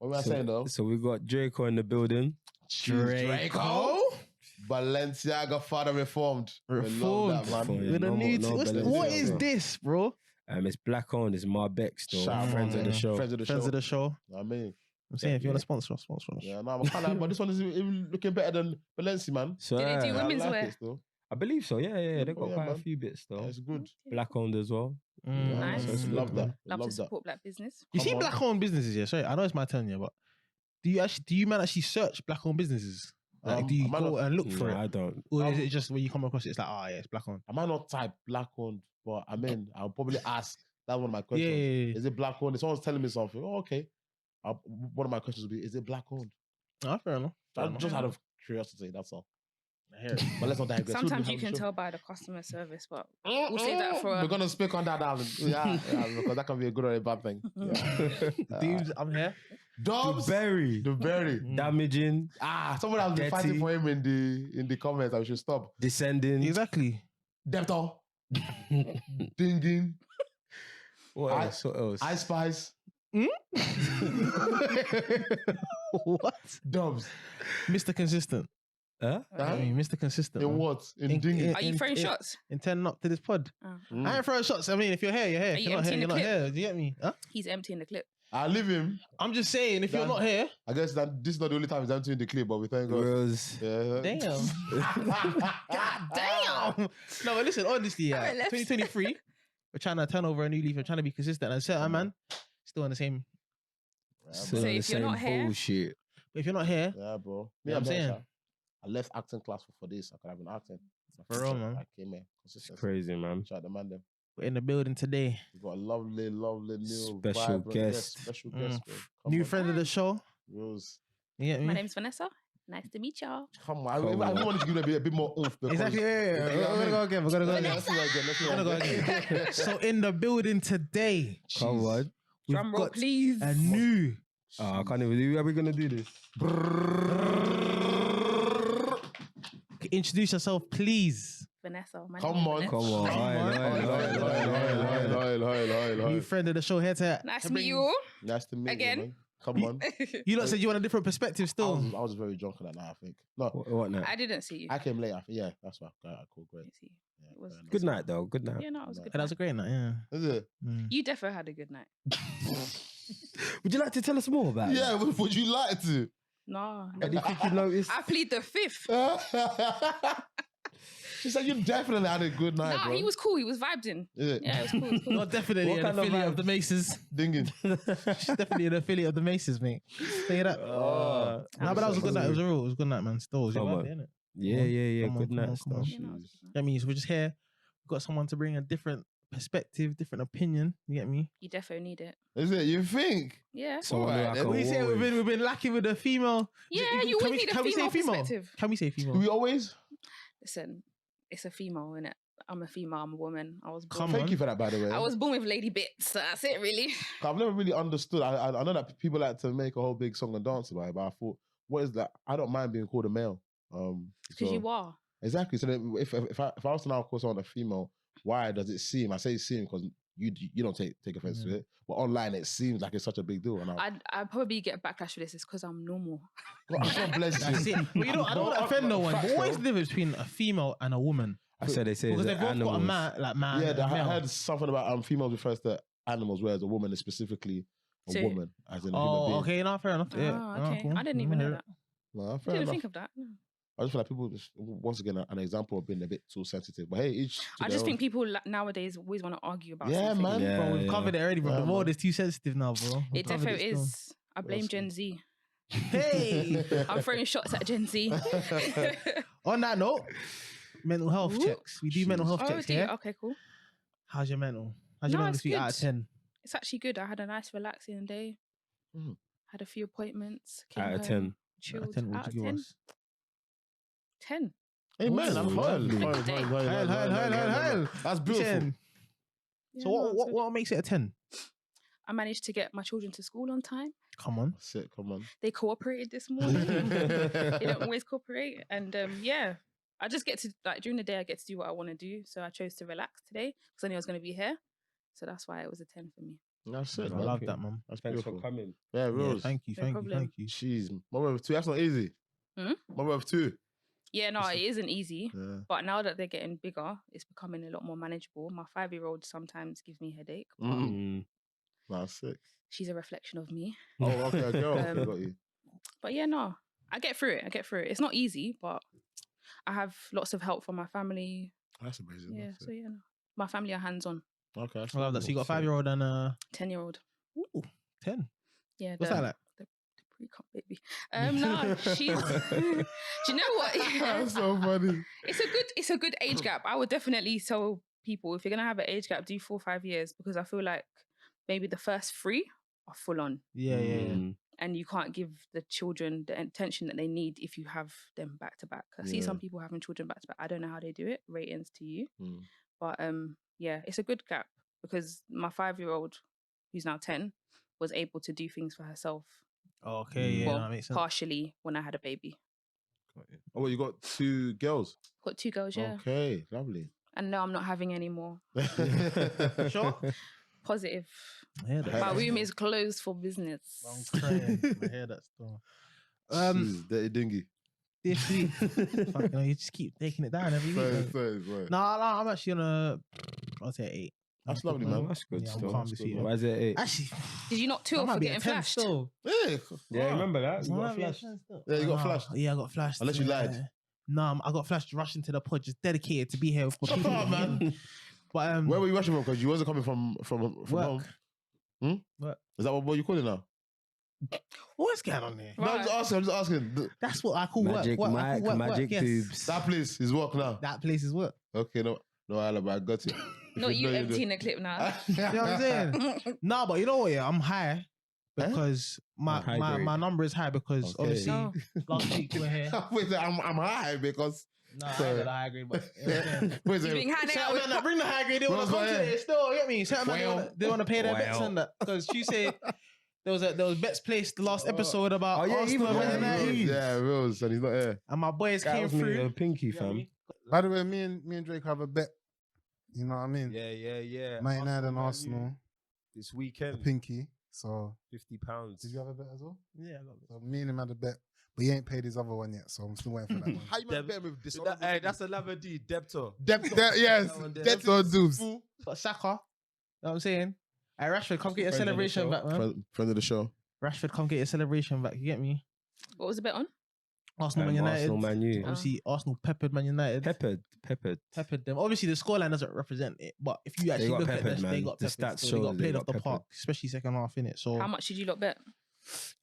What am I saying though? So we got Draco in the building. Draco? Balenciaga father reformed. Reformed. We love that, man. With a new what is this, bro? It's black owned. It's Marbex though. Shout out, Friends of the show. Friends of the Friends show. of the show. I mean, I'm saying, if you want to sponsor us. yeah, no, I'm kind of, but this one is even looking better than Balenci, man. So, Did they do women's I like wear? it still. I believe so. Yeah. They've got Yeah, quite a man. few bits though. Yeah, it's good. Black owned as well. Nice. So it's love that. Love to that. support black business. You Come see on. black-owned businesses, yeah? Sorry, I know it's my turn, yeah, but do you man actually search black-owned businesses? Like, do you I might go not- and look for No, it? I don't. Or is it just when you come across it, it's like, yeah, it's black-owned? I might not type black owned, but I mean, I'll probably ask. That's one of my Yeah, questions. yeah. Is it black owned? If someone's telling me something, oh, okay. One of my questions would be, is it black owned? Oh, fair enough. Just out of curiosity, that's all. I hear it. But let's not digress. Sometimes you can tell by the customer service, but we'll save that for We're gonna speak on that now. Yeah, because that can be a good or a bad thing. Yeah. Dudes, I'm here. Dubs, Berry. the berry. Damaging. Someone has been Dirty. fighting for him in the comments. I should stop. Descending. Exactly. Depto, Dinging, What I- else? What else? Ice Spice, What? Dubs. Mr. Consistent. Huh? I mean, Mr. Consistent. In man. what? In Dinging. Are you throwing shots? In turning up to this pod. Mm. I ain't throwing shots. I mean, if you're here, you're here. Are If you you're not here, emptying you're the not clip? here. Do you get me? Huh? He's emptying the clip. I leave him. I'm just saying, if you're Done. not here, I guess that this is not the only time he's emptying the clip, but we thank God. Rose. Yeah. damn. God damn. No, but listen, honestly, yeah, Alright, let's- 2023, we're trying to turn over a new leaf. We're trying to be consistent. And certain man, still in the same. Still So on the if you're not same here- bullshit. But if you're not here, Yeah, bro. Yeah, I'm here, saying. Sha. I left acting class for this. I could have been acting. For real, man. I came here. It's Consistency. crazy, man. Shout out to man them. we're in the building today. We got a lovely, lovely new Special vibrant guest. Special Mm. guest, bro. Come New on. friend of the show. Rose. You get me? My name's Vanessa. Nice to meet y'all. Come on. Come I on. wanted to give it a bit more oomph. because- Exactly. Yeah. You know We're what I gonna mean? go again. We're gonna go Yeah, again. let's do that again. Let's do We're that gonna go again. again. So in the building today, Come on. we've Drum roll, got please. a new. I can't even do. How are we gonna do this? Introduce yourself, please. Vanessa. My Come name is on. Vanessa. Come on. New friend of the show here to. Nice to to meet bring- you all. Nice to meet Again. you, man. Come on. You lot said you want a different perspective still. I was very drunk on that night, I think. No, What now? I didn't see you. I came late. I think. Yeah, that's why. Cool, great. Didn't see you. Yeah, It was fair enough. Good night, though. Good night. Yeah, no, it was a good. That was a night. great night, yeah. Is it? Mm. You definitely had a good night. Would you like to tell us more about it? Yeah, would you like to? No, Anything you noticed? I plead the fifth. She said you definitely had a good night, Nah, bro. he was cool. He was vibed in. Is it? Yeah, it was cool. It was cool. Not definitely What an kind of affiliate of vibes? the Maces. Dinging. She's definitely an affiliate of the Maces, mate. Say that. Oh. Nah, but that was a good night. It was a real, it was a good night, man. Still, it was your Come birthday, on. innit? Yeah. Come on, Good come night on, come on. stuff. You know, it was good. That means we're just here. We've got someone to bring a different perspective, different opinion. You get me? You definitely need it. Is it? You think? Yeah. Someone Alright, like then a We say warrior. we've been lacking with the female. Yeah, Can you always we- need a can we say female perspective. Can we say Do female? we always? Listen, it's a female, innit? I'm a female. I'm a woman. I was born. Come Thank on. you for that, by the way. I was born with lady bits. So that's it, really. I've never really understood. I know that people like to make a whole big song and dance about it, but I thought, what is that? I don't mind being called a male. Because so- you are. Exactly. So then if I was to now call someone a female, why does it seem? I say seem because you don't take offense to it, but online it seems like it's such a big deal. And I'd probably get backlash for this. It's because I'm normal. God bless That's you. it. Well, you know, I don't want to offend no one. But what is the difference between a female and a woman? I said they say Because it's they've both got a animals. man, like man. Yeah, and I male. heard something about females refers to animals, whereas a woman is specifically a So- woman, as in a human Oh, being. okay, no, fair enough. Yeah, Oh, no, okay. cool. I didn't even know hear that. No, I fair didn't enough. think of that. No. I just feel like people just, once again, an example of being a bit too sensitive. But hey, each. to I their just own. think people nowadays always want to argue about Yeah, something. man. Yeah, Bro, we've yeah. covered it already, bro. Yeah, The world man. is too sensitive now, bro. We've It covered definitely still. is. I blame else? Gen Z. Hey! I'm throwing shots at Gen Z. On that note, mental health Ooh. checks. We do mental health Oh, checks do you? here. Okay, cool. How's your mental? How's your No, mental it's this week out of good. 10? It's actually good. I had a nice relaxing day. Mm. Had a few appointments. Came Out of home, 10. Out Chilled. of 10, what Out would of you give 10. us? 10. Hey, man, I'm Ooh, lovely. Hail. That's beautiful. 10. Yeah, So no, what, it's what good. what makes it a 10? I managed to get my children to school on time. Come on. That's it, come on. They cooperated this morning. They don't always cooperate. And yeah, I just get to, like, during the day, I get to do what I want to do. So I chose to relax today because I knew I was going to be here. So that's why it was a 10 for me. That's it, I man. love that, man. That's Thanks beautiful. for coming. Yeah, Yeah, Rose. thank you, No thank you, problem. thank you. Jeez, mother of 2. That's not easy. Mother of 2. Yeah, no, it isn't easy. Yeah. But now that they're getting bigger, it's becoming a lot more manageable. My 5-year-old sometimes gives me a headache, but That's sick. she's a reflection of me. Oh, okay, a girl. Okay, Um, got you. But yeah, no, I get through it. It's not easy, but I have lots of help from my family. That's amazing. Yeah, That's so it. yeah, no. My family are hands-on. Okay, that's I love that. So you got a sick. 5-year-old and 10-year-old. 10. Yeah, What's that like? The pre-cum baby. No, she's. Do you know what? That's so funny. It's a good age gap. I would definitely tell people if you're gonna have an age gap, do 4 or 5 years because I feel like maybe the first 3 are full on, Yeah, yeah, yeah. and you can't give the children the attention that they need if you have them back to back. I see Yeah. some people having children back to back. I don't know how they do it. Ratings to you, Mm. but yeah, it's a good gap because my 5-year-old, who's now 10, was able to do things for herself. Okay, yeah, well, that makes sense. partially when I had a baby. Got you. Oh, well, you got 2 girls. Got 2 girls, yeah. Okay, lovely. And no, I'm not having any more. Sure. Positive. I hear that. My That's womb cool. is closed for business. I'm crying. I hear that still. Jeez, dirty dingy. This week, fucking hell, you just keep taking it down every week. Sorry, man. sorry. No, I'm actually on a, I'll say 8. That's good, lovely, man. That's good Yeah, I'm still. calm That's this good, week. man. Why is it 8? Actually, Did you not 2 I off might for be a getting 10 flashed? still. Yeah, Yeah, remember that? I You got might be a flashed. 10 still. Yeah, you got Nah, flashed. Yeah, I got flashed. Unless you lied. No, I got flashed rushing to the pod, just dedicated to be here for Shut people. up, man. But Where were you rushing from? Because you wasn't coming from work. home. Hmm? Work. Is that what you call it now? What's going on there? No, I'm just asking. That's what I call Magic work. I Mike, call work, magic yes. tubes. That place is work now. That place is work. Okay, no, I got it. If Not you know, emptying the clip now. You know what I'm saying? No, but you know what? Yeah, I'm high because High my grade. number is high because Okay. obviously No. last week you were here. Wait, I'm high because. No, I Sorry. ain't got a high grade, but you know what I'm saying? Wait, You've been hanging out with. Certain man that bring the high grade, they want Bro, to come yeah. today. Still, you get me? Certain man, Well. they want to pay their bets Well. and that because she said there was bets placed the last episode about Oh, yeah, Arsenal even and Man Rose. United. Yeah, Rose, and he's not here. And my boys That came was me, through. a pinky, You know what I fam. mean? By the way, me and Drake have a bet. You know what I mean? Yeah. 99 and Arsenal, This the weekend, pinky. So, £50. did you have a bet as well? Yeah, I got it. So me and him had a bet, but he ain't paid his other one yet. So I'm still waiting for that one. How you Deb- bet with this? Hey, that's another D, debtor. Yes, That one there. that's on dudes. Got Saka. You know what I'm saying? Hey, Rashford, come get your Friend of the celebration show. back, man. Friend of the show. Rashford, come get your celebration back. You get me? What was the bet on? Arsenal, Man United. Arsenal, Man U. Obviously, Arsenal peppered Man United. Peppered. Peppered them. Obviously, the scoreline doesn't represent it, but if you actually got look peppered, at this, they man. got The peppered. stats So show they got that they played got off the peppered. park, especially second half in it. So How much did you lot bet?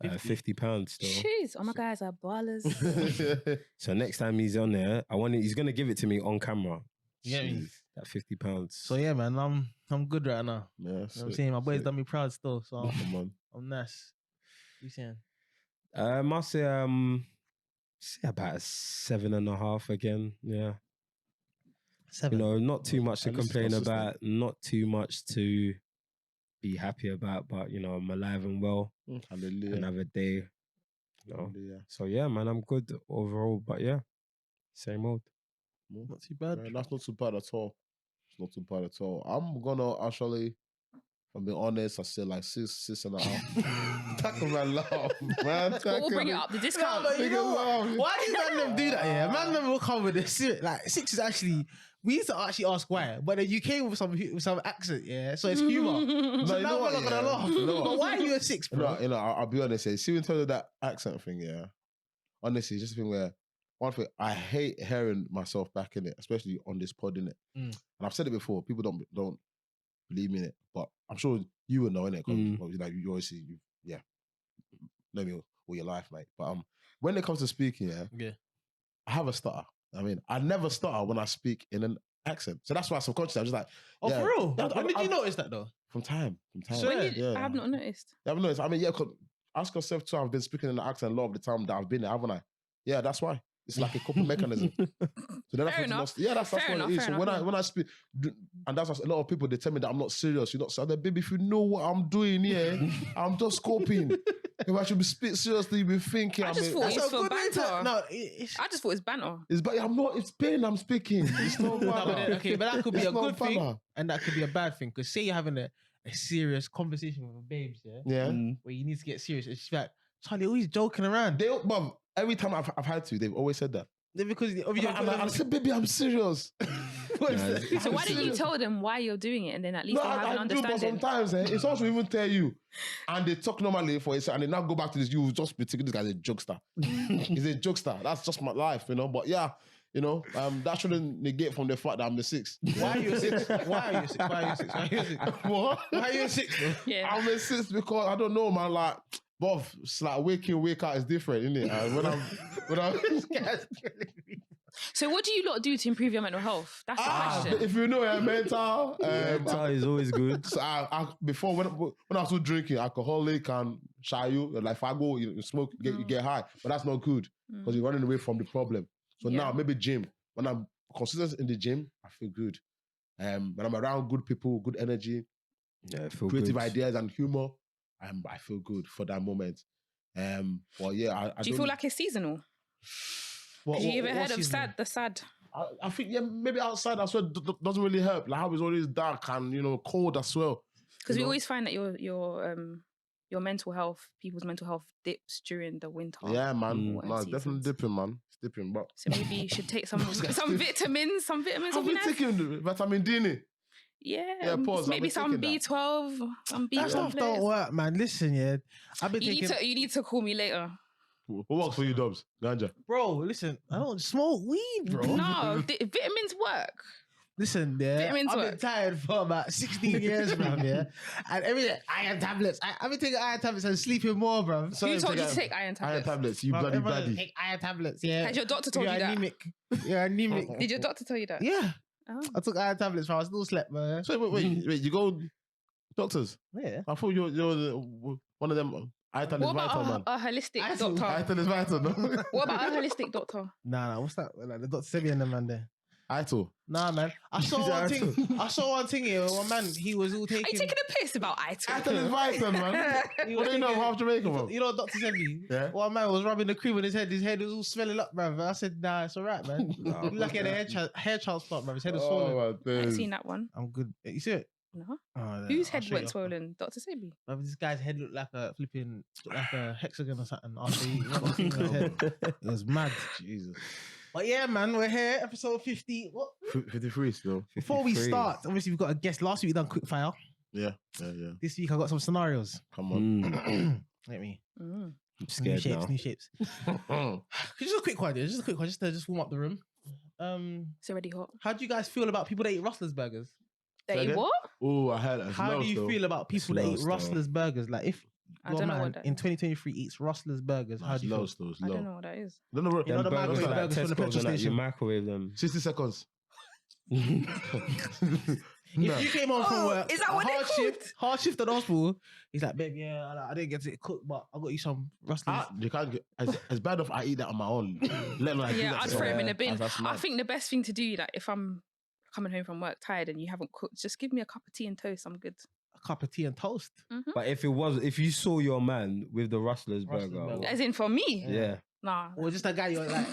£50 still. Jeez, oh my guys are ballers. So next time he's on there, he's gonna give it to me on camera. You get me? That £50. So yeah, man, I'm good right now. Yeah, You know what I'm saying? My boys done me proud still, so Come on. I'm nice. You saying? I'll say about a 7.5 again. Yeah. 7. You know, not too much to At least complain consistent. about, not too much to be happy about, but you know, I'm alive and well. Hallelujah. Another day. You know. Hallelujah. So yeah, man, I'm good overall, but yeah, same old. Not too bad. Yeah, that's not too bad at all. It's not too bad at all. I'm gonna actually, if I'm being honest, I say like 6.5. Tackle man laugh, man. We'll bring it up. The discount. but you Nigga know what? laugh. Why do man them do that? Yeah, man them will come with this. Like 6 is actually. We used to actually ask why, but then you came with some accent, yeah. So it's humor. So you know now we're what, not gonna yeah? laugh. You know what? But why are you a 6, bro? I'll be honest. Yeah. See, in terms of that accent thing, yeah. Honestly, it's just a thing where one thing I hate hearing myself back in it, especially on this pod in it. Mm. And I've said it before. People don't believe me in it, but I'm sure you would know in it. Because like you obviously, know me all your life, mate. But when it comes to speaking, Yeah. I have a stutter. I mean, I never stutter when I speak in an accent. So that's why subconsciously I'm just like, Oh, yeah, for real? yeah, When did you notice that though? from time. So- When did, yeah. I have not noticed. Yeah, but no, I mean, yeah, 'cause ask yourself too. I've been speaking in the accent a lot of the time that I've been there, haven't I? Yeah, that's why. It's like a coping mechanism. So then that's Fair what enough. yeah, that's Fair what enough, it is. fair So enough, when I speak, and that's what a lot of people, they tell me that I'm not serious. You're not so baby, if you know what I'm doing, yeah, I'm just coping. If I should be speak seriously, you'd be thinking. I just mean, thought that's it's a for good way to- banter. No, it's I just thought it's banter. It's but I'm not. It's pain. I'm speaking. It's not no, but banter. then, okay, but that could be It's a not good thing banter. and that could be a bad thing. Because say you're having a serious conversation with her babes, Yeah. where you need to get serious. And she's like, Charlie, always joking around. But every time I've had to, they've always said that. Because I said, baby, I'm serious. So why didn't you tell them why you're doing it and then at least No, they have an I do, but understanding? sometimes if someone will even tell you and they talk normally for it and they now go back to this, you will just be thinking this guy's a jokester. He's a jokester. That's just my life, But yeah, that shouldn't negate from the fact that I'm the 6th. Why are you a 6? Why are you a 6? Why are you a 6? Why are you a 6? What? Why are you a 6, bro? Yeah. I'm a 6th because I don't know, man. Like, bruv, it's like wake in, wake out is different, isn't it? When I'm So what do you lot do to improve your mental health? That's the question. if you know mental, Mental is always good. So before when I was still drinking, alcoholic and shy, like if I go, you smoke, you get high, but that's not good because you're running away from the problem. So now maybe gym. When I'm consistent in the gym, I feel good. When I'm around good people, good energy, creative ideas and humor, I feel good for that moment. Well, yeah, I do you feel like it's seasonal? Have you ever heard of the sad? I think maybe outside as well doesn't really help. Like how it's always dark and cold as well. Because we always find that your mental health, people's mental health dips during the winter. Yeah, man. No, it's definitely dipping, man. It's dipping, but so maybe you should take some vitamins. Some vitamins. I've been taking vitamin D in it. Yeah, pause. Maybe some B12, some B12. That stuff don't work, man. Listen, I've been taking. You need to call me later. What works for you, Dubs? Ganja. Bro, listen, I don't smoke weed, bro. No, vitamins work. Listen, I've been tired for about 16 years, bro, and every day, iron tablets. I've been taking iron tablets and sleeping more, bro. Who told you to take iron tablets? Iron tablets, you bloody baddie. Take iron tablets, yeah. Has your doctor told you that? You're anemic. Did your doctor tell you that? Yeah. Oh. I took iron tablets, bro. I still slept, man. So wait, you go doctors? Yeah. I thought you're one of them. What about a holistic doctor? Ital is vital, no? What about a holistic doctor? Nah, what's that? Like the Dr. Sebi and the man there. Ital. Nah, man. I saw one thing here. One man, he was all taking. Are you taking a piss about Ital? Ital is vital, man. What do you know half Jamaica from? You know Dr. Sebi? Yeah. One man was rubbing the cream on his head. His head was all swelling up, bruv. I said, nah, it's all right, man. Lucky at the hair transplant, bruv. His head was swollen. I haven't seen that one. I'm good. You see it? No. Oh, Whose head went swollen? Dr. Sebi? This guy's head looked like a flipping, like a hexagon or something. After he rubbed his head. It was mad. Jesus. But yeah, man, we're here, episode 50. What? 53 still. Before we start, obviously we've got a guest. Last week we done quickfire. Yeah. This week I got some scenarios. Come on. Let me. I'm scared New shapes. Just a quick one, just to warm up the room. It's already hot. How do you guys feel about people that eat Rustlers burgers? They eat what? Oh, I heard that. How do you feel about people that eat Rustlers burgers? Like if your man in 2023 eats Rustlers burgers, how do you feel? I don't know what that is. You know the burgers from the petrol station? You microwave them. 60 seconds. If you came home from work, is that what hard shift at the hospital, he's like, babe, I didn't get it cooked, but I got you some Rustlers. You can't get as bad if I eat that on my own. I'd throw him in a bin. I think the best thing to do, like if I'm coming home from work tired and you haven't cooked, just give me a cup of tea and toast. I'm good. A cup of tea and toast. Mm-hmm. But if you saw your man with the Rustlers burger, as in for me, yeah. Nah. Or just a guy you're like,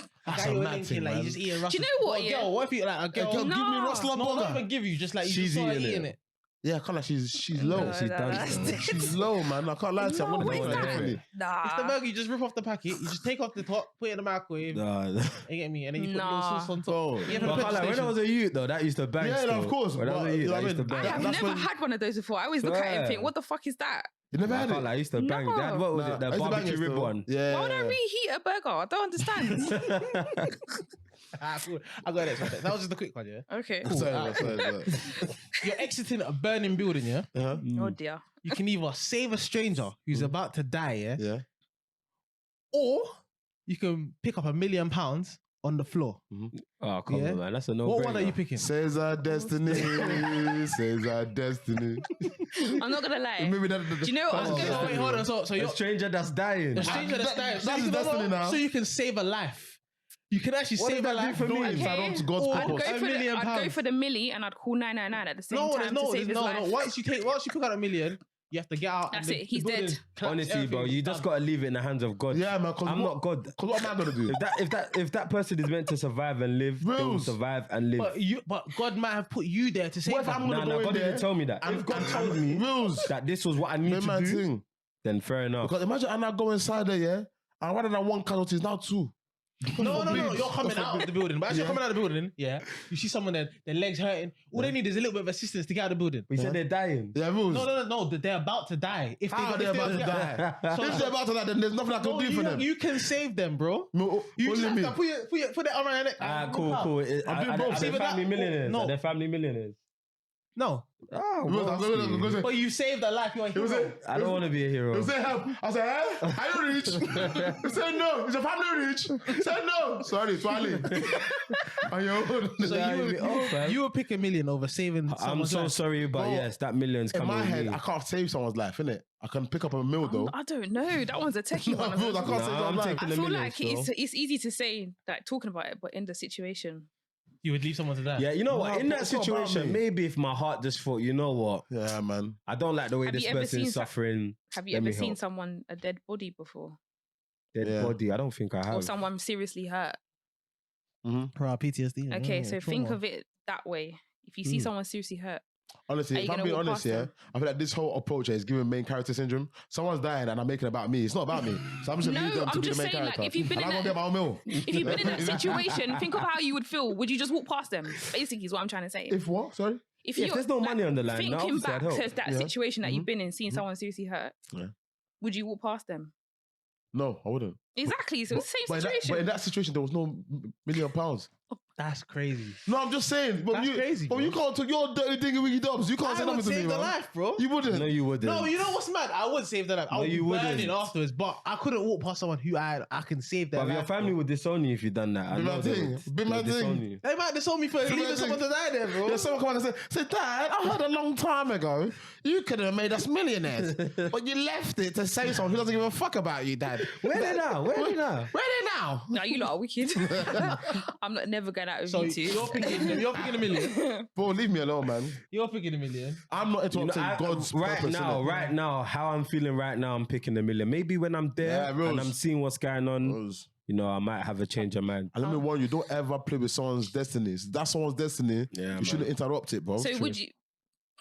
thing, like you just eating Rustlers. Do you know what? A girl, what if you like a girl? Give me Rustler burger. Not even give you, just like you she's just start eating it. Yeah, kind of she's low. No, She's done. She's low, man. I can't lie to you. I'm gonna where's do it that? differently. Nah. It's the burger, you just rip off the packet, you just take off the top, put it in the microwave. You get me? And then you put little sauce on top. Oh. You But when I was a youth though, that used to bang. Yeah, still. of course. When I was a youth, that used to I bang. have never had one of those before. I always look at it and think, what the fuck is that? You never had it? I used to bang. No. That, what was it? The barbecue rib one. Yeah. Why would I reheat a burger? I don't understand. Cool. I got it. That was just a quick one, yeah? Okay. Sorry. You're exiting a burning building, yeah? Oh dear. You can either save a stranger who's about to die, yeah? Yeah. Or you can pick up £1 million on the floor. Oh, come Yeah? on, man. That's a no-brainer. What one are you picking? Says our destiny. Says our destiny. I'm not gonna lie. Maybe that. Do you know what I was going Oh, wait, hold on. So A you're stranger that's dying. a stranger that's dying. That's his destiny now. So you can save a life. You can actually save a life. for me? Okay. Inside on to God's Or- I'd purpose. go, £1 for million I'd go for the milli and I'd call 999 at the same time to save his life. Once you pick out $1 million, you have to get out. That's and it, he's dead. Honestly, bro, you just gotta leave it in the hands of God. Yeah, man. I'm not God. Because what am I gonna do? If that person is meant to survive and live, they will Rules. survive and live. But God might have put you there to save What if them. I'm gonna go in God there? didn't tell me that. If God told me Rules. that this was what I need to do, Thing. then fair enough. Because imagine Anna go inside there, yeah, and rather than one casualty, it's now two. No. You're coming out of the building. But as you're Yeah. coming out of the building, yeah, you see someone there, their legs hurting. All they need is a little bit of assistance to get out of the building. We said they're dying. Yeah, Rules. No. They're about to die. If How got- they're if about to die? If they're about to die, then there's nothing I can do for them. You can save them, bro. No, You just only have me. to put it around your neck. Cool. I'm doing both. Are See, they but family that- millionaires? no. Are they family millionaires? No, Oh, Rules, I'm gonna say, but you saved a life. You're a It was hero. it. I don't want to be a hero. He said help. I said, eh? Are you rich? He said no. Is your family rich? He said no. Sorry, Twali. On your own. So you would pick $1 million over saving I'm someone's so life. sorry, but Bro, yes, that million's In coming my with head, me. I can't save someone's life, innit? I can pick up a meal though. I don't know. That one's a techie No, one. Rules, I can't save Nah, I'm someone's life. taking I the feel millions, like bro. it's easy to say, like talking about it, but in the situation, You would leave someone to die. Yeah, you know what? No, In that it's not about situation, me. maybe if my heart just thought, you know what? Yeah, man. I don't like the way Have this you ever person's seen suffering. have you Let me ever seen help. someone a dead body before, Dead Yeah. body. I don't think I or have. someone seriously hurt? Bro, PTSD. Okay, so think of it that way. If you see someone seriously hurt, Honestly, Are if you I'm gonna being walk honest, past yeah, them? I feel like this whole approach here is giving main character syndrome. Someone's dying and I'm making it about me. It's not about me. So I'm just gonna No, leave them to I'm be the just main saying, like, character. if you've been and in I'm gonna that- get my own meal. if you've been in that situation, think of how you would feel. Would you just walk past them? Basically, is what I'm trying to say. If what? Sorry? If Yeah, you're if there's no money on the line, thinking obviously I'd back help. to that Yeah. situation that you've been in, seeing someone seriously hurt, Yeah. would you walk past them? No, I wouldn't. Exactly. So it's the But same situation. in that situation, there was no £1 million. That's crazy. No, I'm just saying. But That's crazy, But bro. you can't talk your dirty dingy wiggy dubs. You can't say I would nothing to me, save the man. life, bro. You wouldn't. No, you wouldn't. No, you know what's mad? I would save their life. I No, would you burn wouldn't. it afterwards, but I couldn't walk past someone who I can save their But life. your family bro. would disown you if you done that. I Be know my they thing. would. Be my They'll disown thing. you. They might disown me for leaving my someone thing. to die there, bro. Yeah, someone come back and say, Dad, I heard a long time ago you could have made us millionaires, but you left it to say someone who doesn't give a fuck about you, Dad. Where they now? Where they now? Where are they now? No, you lot are wicked. I'm not never going out with So you two. you're picking $1 million. Bro, leave me alone, man. You're picking $1 million. I'm not You know, interrupting God's right purpose. now, innit? right now, how I'm feeling right now, I'm picking $1 million. Maybe when I'm there Yeah, Rose. and I'm seeing what's going on, Rose. you know, I might have a change of mind. And let me warn you, don't ever play with someone's destiny. If that's someone's destiny. Yeah, man. You shouldn't interrupt it, bro. So would you?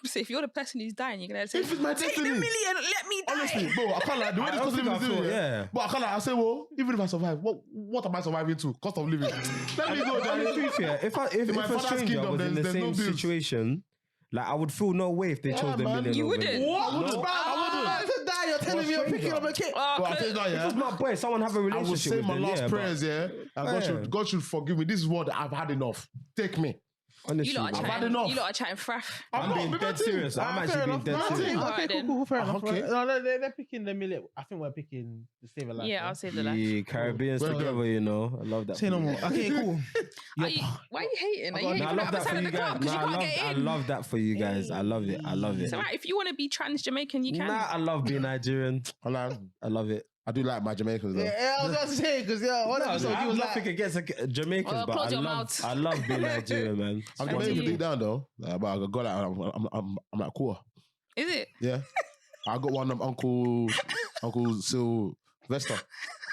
So if you're the person who's dying, you're gonna say, If it's my "Take the destiny." $1 million, let me die." Honestly, bro, I can't like the way I this don't cost of think living I is doing, thought, yeah. yeah. But I can't like, I say, well, even if I survive, what am I surviving to? Cost of living. Let me go, To Johnny. be fair, if my a father's stranger kingdom, was in the there's no same bills. situation, like I would feel no way if they Yeah, chose the man. million. You over wouldn't. me. What? No, Bro, I wouldn't. to die. You're telling me you're picking up a kid. Oh, But I tell you that, If yeah. it's my boy, someone have a I relationship will say with my them, last yeah, prayers, yeah. And Yeah. God should forgive me. This is what I've had enough. Take me. Honestly, you lot are I've had chatting. enough. You lot are chatting fraff. I'm being be my dead team. serious. I'm Fair actually being enough. dead No, serious. Alright Okay, then. cool, fair enough. Okay. No, they're picking the million. I think we're picking the save a life. Yeah, I'll save the life. Yeah, Caribbeans Well together, done. you know. I love that. Say for no you. more. Okay, cool. Why are you hating? Are you hating No, I from love the that other for side of you the club guys. because No, you can't get I in? love that for you guys. I love it. I love it. It's alright. If you want to be trans Jamaican, you can. Nah, I love being Nigerian. I love it. do like my Jamaicans though. Yeah, I was about to say because one No, episode I you was was nothing like, against Jamaicans, Oh, but close I your love, mouth. I love being Nigerian, man. I'm Up to Jamaican you. deep down though. But I got like I'm like cool. Is it? Yeah. I got one of Uncle Sylvester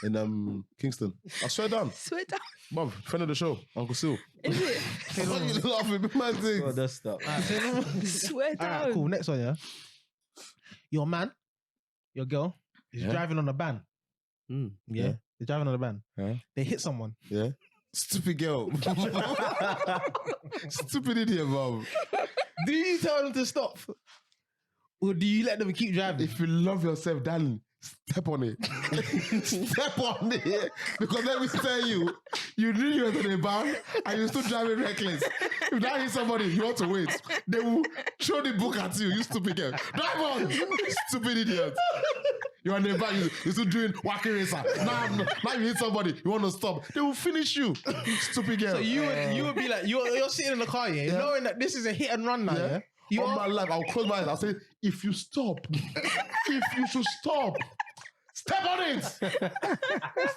in Kingston. I swear down. Swear down. Mom, friend of the show, Uncle Sil. Is it? Why are you laughing? Big man thing. Oh, that's stuff. Swear down. alright, cool. Next one, yeah. Your man, your girl is Yeah. driving on a van. Mm. Yeah, they're driving on a van. Yeah. They hit someone. Yeah. Stupid girl. Stupid idiot, mom. Do you tell them to stop, or do you let them keep driving? If you love yourself, darling, step on it. Step on it. Because let me tell you, you knew you were in a van and you're still driving reckless. If that hit somebody, you want to wait. They will throw the book at you, you stupid girl. Drive on, stupid idiot. You're in a van, you're still doing wacky racer. Now you hit somebody, you want to stop. They will finish you, stupid girl. So you would be like you're sitting in the car, yeah, knowing that this is a hit and run now, yeah. You On are- my life, I'll close my eyes. I'll say, if you stop, if you should stop, step on it.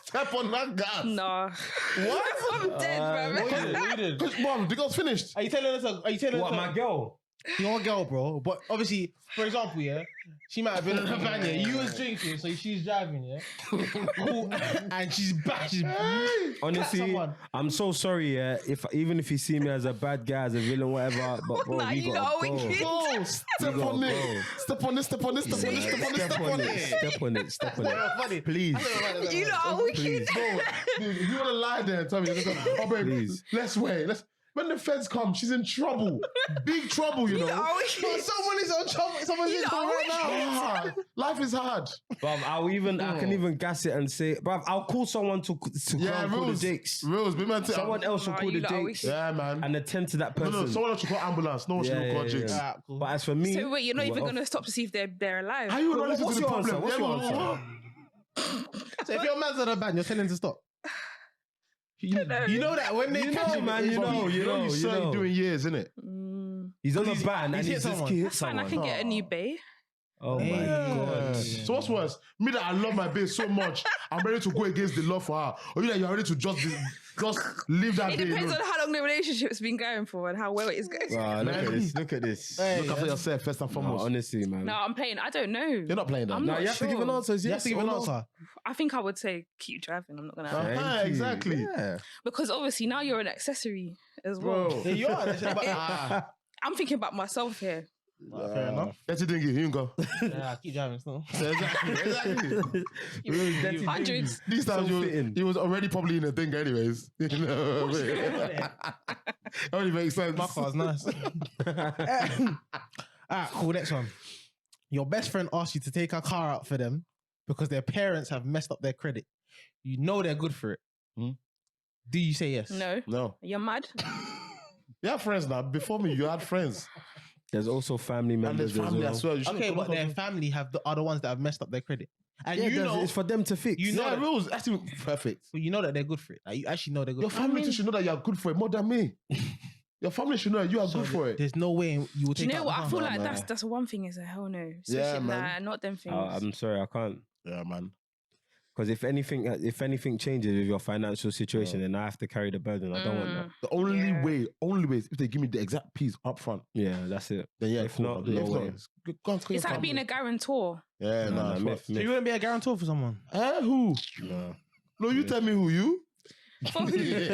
Step on that gas. Nah. What? I'm dead, bro. What you did? Mom, the girl's finished. Are you telling us? Are you telling What, us? my girl? Your girl, bro. But obviously, for example, yeah, she might have been in her van, yeah. You was drinking, so she's driving, yeah. Cool. And she's back. She's Honestly, someone. I'm so sorry. Yeah, even if you see me as a bad guy, as a villain, whatever, but bro, Nah, you you gotta know go. we Go, step You on gotta it. go. Step on it, step on it, step on it, step on it, Step on it. Step on it. Step on Funny. it. Please. You know how we Please. Bro, dude, if you want to lie there, tell me. Oh, babe, Please. let's wait. When the feds come, she's in trouble. Big trouble, you know. But someone is on trouble. Someone's in trouble right now. Ah, life is hard. Bruv, I can even gas it and say, bruv, I'll call someone to call the rules. Jakes. Rules. Be man, Someone else will Nah, call you the lot are Jakes Yeah, man. and attend to that No, person. someone else should call ambulance. No one should call Jigs. Alright, cool. But as for me, So wait, you're not even well, going to stop to see if they're alive? How you not What's listening to the your problem? answer? What's your Yeah, answer? So if your man's on a ban, you're telling him to stop. You know that when they catch him, man, you know. You know. Doing years, innit? He's on a ban and hit he's just someone. hit That's fine. I someone. can get a new bay. Oh my god. So what's worse? Me that I love my babe so much, I'm ready to go against the love for her. Or you that you're ready to just leave that It babe depends alone. on how long the relationship's been going for and how well it is going. Wow, look at this. Look at this. Hey, Look after yourself first and No, foremost. honestly, man. No, I'm playing. I don't know. You're not playing that. I'm No, not you have to give an sure. answer. you have to give an answer. I think I would say keep driving. I'm not gonna Uh-huh. lie. Thank you. exactly. Yeah. Because obviously now you're an accessory as well. Bro. Yeah, you are. But, I'm thinking about myself here. fair enough. That's it, you can go. Yeah, keep driving still. Exactly. Hundreds. These times So fitting. he was already probably in a thing anyways. You know, only makes sense. My car's nice. Alright, cool. Next one. Your best friend asks you to take a car out for them because their parents have messed up their credit. You know they're good for it. Hmm? Do you say yes? No, No. you're mad. You have friends now. Before me, you had friends. There's also family And members there's family as well. as well. You Okay, shouldn't but come their up family are the ones that have messed up their credit. And Yeah, you know, it's for them to fix. you with- know Yeah, that- rules. That's even perfect. but you know that they're good for it. Like, you actually know they're good Your for it. family too should know that you are good for it more than me. Your family should know that you are So good for it. There's no way you will Do take you know out what? the I feel car. like man. that's one thing is a hell no. Yeah, Especially man. not them things. I'm sorry, I can't. Yeah, man. Because if anything changes with your financial situation, then I have to carry the burden. I don't want that. The only Yeah. way is if they give me the exact piece up front. Yeah, that's it. Then yeah, If cool, not, I'll do it. no If way. not, go and tell It's your like being a guarantor. Yeah, Nah, nah. myth, So myth. you wouldn't be a guarantor for someone? Who? No. No, you tell me who you. For who? What do you mean?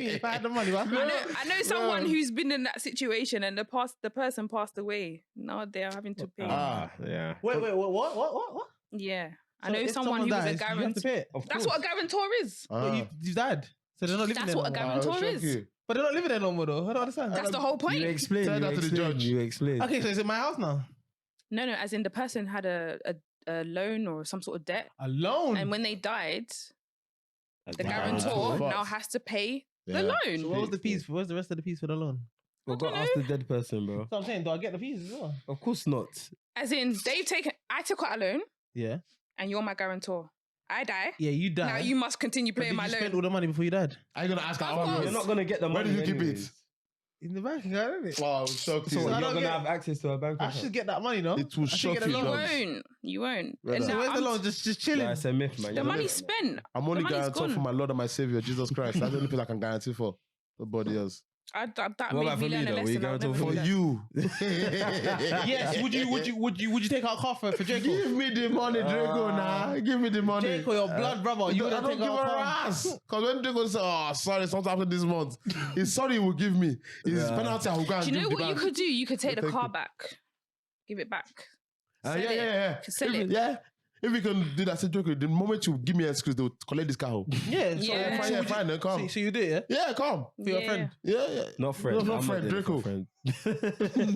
If I had the money, why? I know someone who's been in that situation and the person passed away. Now they're having to pay. Yeah. Wait, what? Yeah. I So know if someone who was a dies, you have to guarantor. pay it. That's what a guarantor is. But you died. So they're not living That's there what a no more. guarantor is. But they're not living there no more though. I don't understand. That's the whole point. You explain. Tell You that to the explain. judge. You explain. Okay, so is it my house now? No, as in the person had a loan or some sort of debt. A loan? And when they died, the Wow. guarantor Fuck. now has to pay the Yeah. loan. So what was the piece? What's the rest of the piece for the loan? Well, go ask the dead person, bro. So I'm saying, do I get the piece as well? Of course not. As in, I took out a loan Yeah. and you're my guarantor. I die. Yeah, you died. Now you must continue But playing did my you loan. spend all the money before you died? Are you gonna ask that? Of course. You're not gonna get the Where money. did you keep anyways. it? In the bank account, isn't it? Oh, so So I you're don't gonna get- have access to a bank I account. should get that money, no? It will I should shock get the you, loan. dogs. You won't. Brother. And So now where's the I'm- loan? Just chilling. Yeah, it's a myth, man. The You're money's not- spent. I'm only The money's guarantor gone. for my Lord and my Savior, Jesus Christ. That's the only place I can guarantee for. Nobody else. That What made about me for me, learn a though? Will you lesson. I'll guarantee never for do For that. you. Yes. Would you take out a car for Draco? Give me the money, Draco, now. Give me the money. Draco, your blood brother. You I wouldn't don't take give out her a car. ass. Because when Draco says, oh, sorry, something after this month, he's sorry he will give me. His penalty, I will go and Do you give know the what you bank. could do? You could take the Thank car you. back. Give it back. Yeah, Sell it. yeah. Sell If- it. Yeah. If we can do that, say Draco, the moment you give me an excuse, they'll collect this car home. Yeah. So, Yeah. Fine, yeah, fine, then come. So you do it, yeah? Yeah, come. For your friend. Yeah. Not friend. No, not I'm friend, doing it for Draco. friend.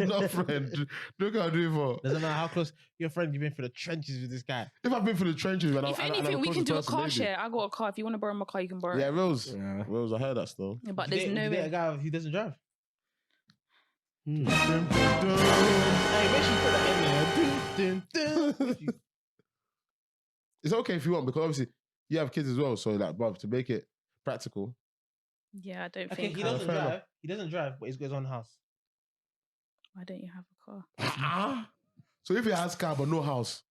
Not friend. Draco, I'll do it for. Doesn't matter how close your friend you've been through the trenches with this guy. If I've been through the trenches, man, If I'm anything, we can do a person, car maybe. share. I got a car. If you want to borrow my car, you can borrow Yeah, it. Rose. Yeah. Rose, I heard that still. But You there's no date a way. guy who doesn't drive. Hmm. Hey, make sure you put that in there. Dun, dun, dun. It's okay if you want, because obviously you have kids as well. So, like, bruv, to make it practical. Yeah, I don't Okay, think. he Fair doesn't enough. drive. He doesn't drive, but he's got his own house. Why don't you have a car? So, if he has car but no house,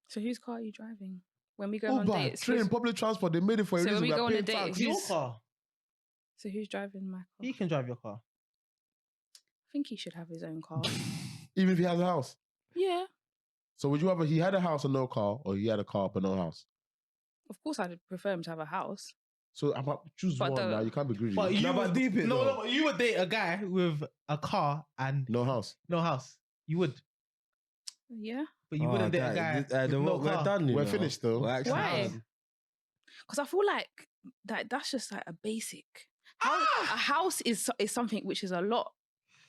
So whose car are you driving? When we go on Uber, dates, train, public transport, they made it for a So reason. when we are go on a paying date, tax. Your Who's- car. so who's driving my car? He can drive your car. think he should have his own car. Even if he has a house. Yeah. So would you rather he had a house and no car, or he had a car but no house? Of course, I'd prefer him to have a house. So choose But one the- now. You can't be greedy. But you but would, deep it no, though. but you would date a guy with a car and no house. no house. You would, Yeah. but you wouldn't date a guy with no we're car. done. We're finished though. We're actually Why? done. Because I feel like that's just like a basic. A house is something which is a lot.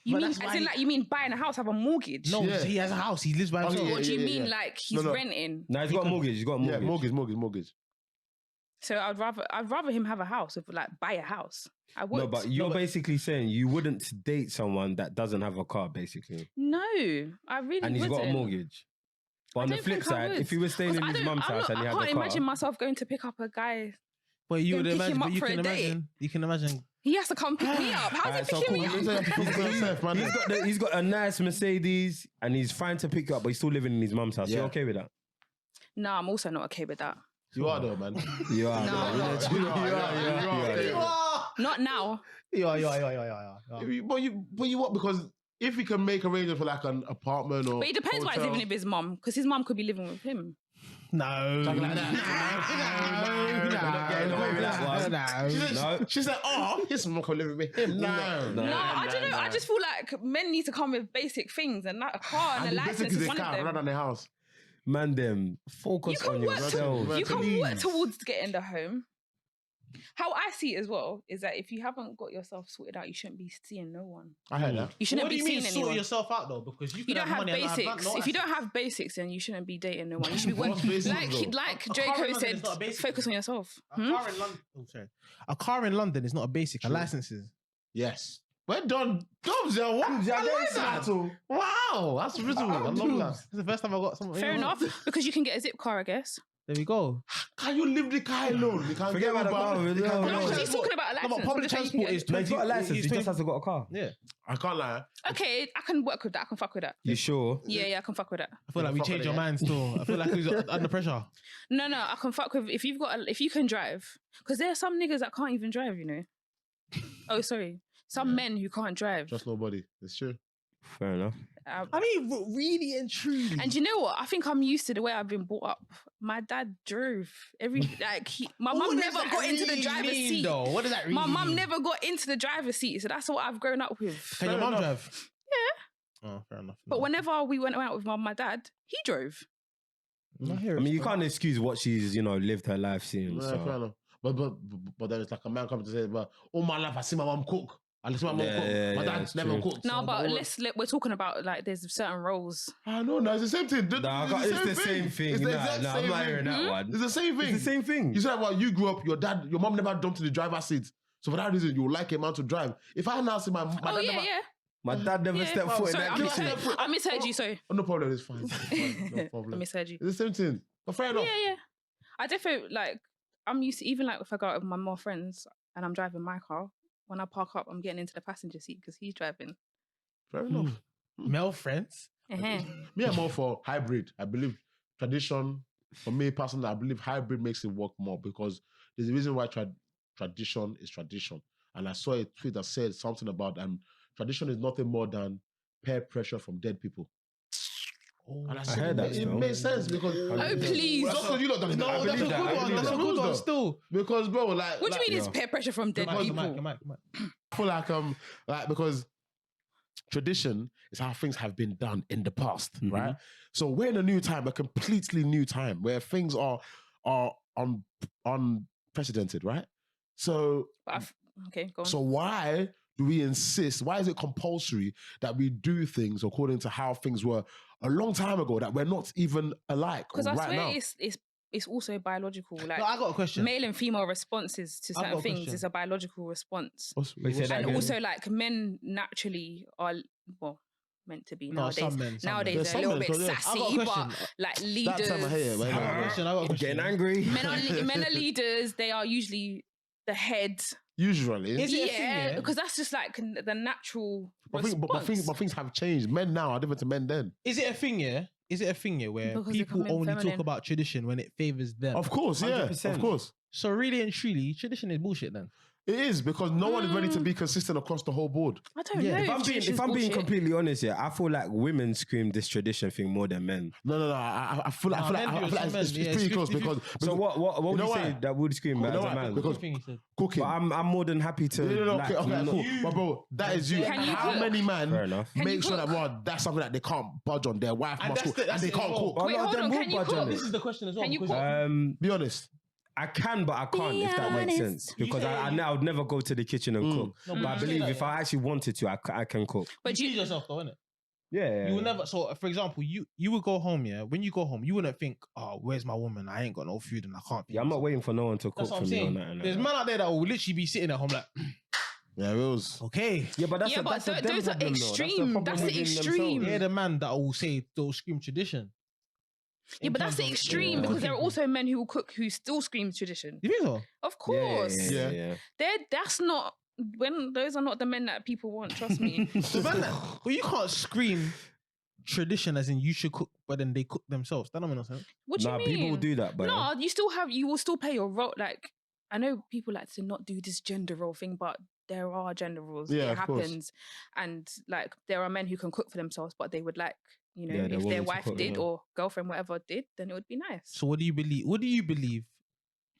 You But mean that's as why in he- like you mean buying a house, have a mortgage? No, Yeah. he has a house. He lives by himself. yeah, Or do you yeah, mean yeah. like he's No. renting? No, he's got a mortgage. He's got a mortgage. Yeah, mortgage. So I'd rather him have a house, if like buy a house. I would. No, but you're basically saying you wouldn't date someone that doesn't have a car, basically, No, I really and he's wouldn't. got a mortgage. But I on the don't flip think I side, would. if he was staying 'Cause in I his don't- mum's I'm house not- and he I had can't a car, imagine myself going to pick up a guy. But you would Then pick him imagine. up But you for can a date. imagine. You can imagine. He has to come pick me up. How's Alright, he so picking cool. me You up? have to pick yourself, man. he's got a nice Mercedes and he's fine to pick you up, but he's still living in his mum's house. Yeah. You're okay with that? No, I'm also not okay with that. You are though, man. You are. No. You are. Not now. Yeah. But you what? Because if he can make arrangements for like an apartment or But it depends why he's hotel- living with his mum, because his mum could be living with him. No. Something like that. No. She said, "Oh, his mum can live with him." No, No, I don't know. I just feel like men need to come with basic things, and like a car and, And a the basic license is is a one of car rather them. than a house. Man, them You focus can on work. yourself. You can work Please. towards getting the home. How I see it as well is that if you haven't got yourself sorted out, you shouldn't be seeing no one. I heard that. You shouldn't What do be you mean seeing sort anyone. yourself out though? Because You don't have money and not basics. no If you don't assets. have basics, then you shouldn't be dating no one. You should be What's working. basics, Like though? like A car in Draco London said, is not a basic, focus though. on yourself. A car in London. Oh, sorry. A car in London is not a basic. A True. license is. Yes. We're done. Dubs, yeah. What? I like that. Wow, that's original. I love that. It's the first time I got something. Fair enough, because you can get a zip car, I guess. There we go. Can you leave the car alone? You can't Forget get about the car, Uber. You no, can't no. get No, Uber. because he's talking about a No, license. but public I'm just saying you transport can is get- No, he's got a license. He's He just hasn't got a car. Yeah. I can't lie. Okay, I can work with that. I can fuck with that. You sure? Yeah, I can fuck with that. I feel like we Fuck with changed it, your yeah. mind still. I feel like he's under pressure. No, I can fuck with if you've got if you can drive, because there are some niggas that can't even drive. You know. Oh, sorry. Some men who can't drive. Trust nobody. It's true. Fair enough. I mean, really and truly. And you know what? I think I'm used to the way I've been brought up. My dad drove my mum never got into the driver's seat. Though? What does that really My mum mean? never got into the driver's seat, so that's what I've grown up with. Can your Fair mum enough. drive? Yeah. Oh, fair enough. But whenever we went out with my dad, he drove. I hear I mean, it, you bro. can't excuse what she's, lived her life seeing. Yeah, So. fair enough. But then it's like a man coming to say, "But all my life I see my mum cook. I see my mum Yeah, cook. yeah, My yeah, dad it's never true. cooked." No, so but always- we're talking about like there's certain roles. I know, no, it's the same thing. Nah, it's the same thing. It's the Nah, exact I'm same not thing. hearing that one. It's the same thing. It's the same thing. You said, well, you grew up, your mom never jumped to the driver's seat. So for that reason, you like a man to drive. If I now see my Oh dad yeah, never, yeah. My dad never Yeah. stepped foot in Sorry, that kitchen. I misheard you. Sorry, Oh, no problem, it's fine. It's fine. No I problem. misheard you. It's the same thing. But fair enough. Yeah. I definitely like. I'm used to even like if I go out with my more friends and I'm driving my car. When I park up, I'm getting into the passenger seat because he's driving. Fair enough. Male friends. Uh-huh. Me, I'm more for hybrid. I believe tradition, for me personally, I believe hybrid makes it work more because there's a reason why tradition is tradition. And I saw a tweet that said something about tradition is nothing more than peer pressure from dead people. And I said, heard that it still. makes sense because Oh please! Just because you lot don't No, I that's believe a that. good I one. believe That's a that. good Rules one. though. Still. Because bro, like, What do you mean it's yeah. peer pressure from dead Come on, people? come on. I feel like because tradition is how things have been done in the past, right? So we're in a new time, a completely new time where things are unprecedented, right? So Okay, go on. so why do we insist? Why is it compulsory that we do things according to how things were a long time ago that we're not even alike Because I right swear now? it's also biological. Like No, I got a question. male and female responses to I've got certain a things question. is a biological response. Wait, say that And again. also like men naturally are meant to be No, nowadays. some men. Nowadays There's they're a some little men, bit 'cause, yeah. I got a sassy, but question. like That leaders. time I hear it, I got a man. question. I got a question. Getting angry. Men are leaders. They are usually the head. Usually. Is it a thing, yeah? because that's just like the natural But response. things have changed. Men now are different to men then. Is it a thing, yeah? Is it a thing, yeah, where Because they people come in only feminine. talk about tradition when it favors them? Of course, yeah. 100%. Of course. So really and truly, tradition is bullshit then. It is because no one is ready to be consistent across the whole board. I don't Yeah, know. if I'm being completely honest, yeah, I feel like women scream this tradition thing more than men. No. I feel like it's pretty close because. So what would know you why? say that would scream You as know a why? man? Because cooking. But I'm more than happy to. No, like, okay, not- cool. But bro, that is you. Can you How cook? many Fair men enough. Can you make sure that cook? well, that's something that they can't budge on? Their wife And must that's cook, and they it as can't well. cook. Well, Wait, a lot of hold them on, will can you budge cook? on This it. is the question as well. Can you because- cook? Be honest. I can, but I can't, Be if that makes honest. sense. Because You I would never go to the kitchen and cook. No, But I you say believe that, if yeah. I actually wanted to, I can cook. But you you, choose yourself though, innit? Yeah. You will never. So, for example, you would go home. Yeah, when you go home, you wouldn't think, "Oh, where's my woman? I ain't got no food and I can't." Yeah, I'm not waiting for no one to cook That's what for I'm me saying. on that. and There's that. men out there that will literally be sitting at home like, Yeah, it was. okay. Yeah, but that's Yeah, a, but that's a those them are problem, though. extreme. problem That's the within extreme. themselves. They're the man that will say they'll scream tradition. yeah, In but that's terms the of- extreme yeah. because there are also men who will cook who still scream tradition. You think so? Of Yeah, course. yeah. That's not when those are not the men that people want. Trust me. The man that, well, you can't scream tradition as in you should cook, but then they cook themselves. That don't make no sense. What do Nah, you mean? people will do that, but No, you will still play your role. Like I know people like to not do this gender role thing, but there are gender roles. Yeah, it of course. happens, and like there are men who can cook for themselves, but they would like Yeah, their if their woman to wife cook, did yeah. or girlfriend whatever did, then it would be nice. So what do you believe? What do you believe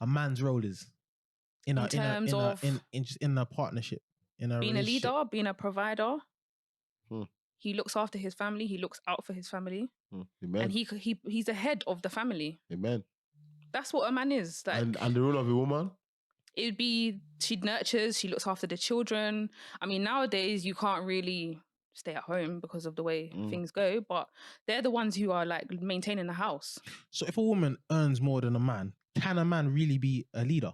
a man's role is in terms of in a partnership, in a Being a relationship? leader, being a provider. Hmm. He looks after his family. He looks out for his family, Amen. and he's the head of the family. Amen. That's what a man is. Like And the role of a woman. it would be she nurtures, she looks after the children. I mean, nowadays you can't really stay at home because of the way things go, but they're the ones who are like maintaining the house. So if a woman earns more than a man, can a man really be a leader?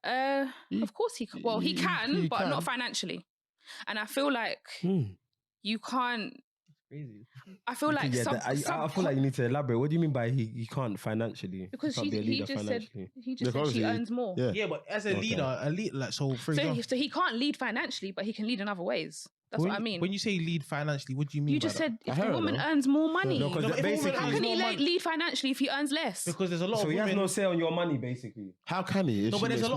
Of course he can. Well, he can, he but can. not financially. And I feel like you can't. Crazy. I feel like yeah, I feel like you need to elaborate. What do you mean by he can't financially? because he can't be a he leader just said financially. he just Because said she obviously, earns more. Yeah. Yeah, but as a Okay. leader, like so for So, example, so he can't lead financially, but he can lead in other ways. That's when, what I mean. When you say lead financially, what do you mean? You by just that? said I if heard the it, woman no? earns more money, No, 'cause No, but if a woman basically- how earns can he more money- lead financially if he earns less? Because there's a lot So of he has women. no say on your money, basically. How can he? if No, she but there's makes a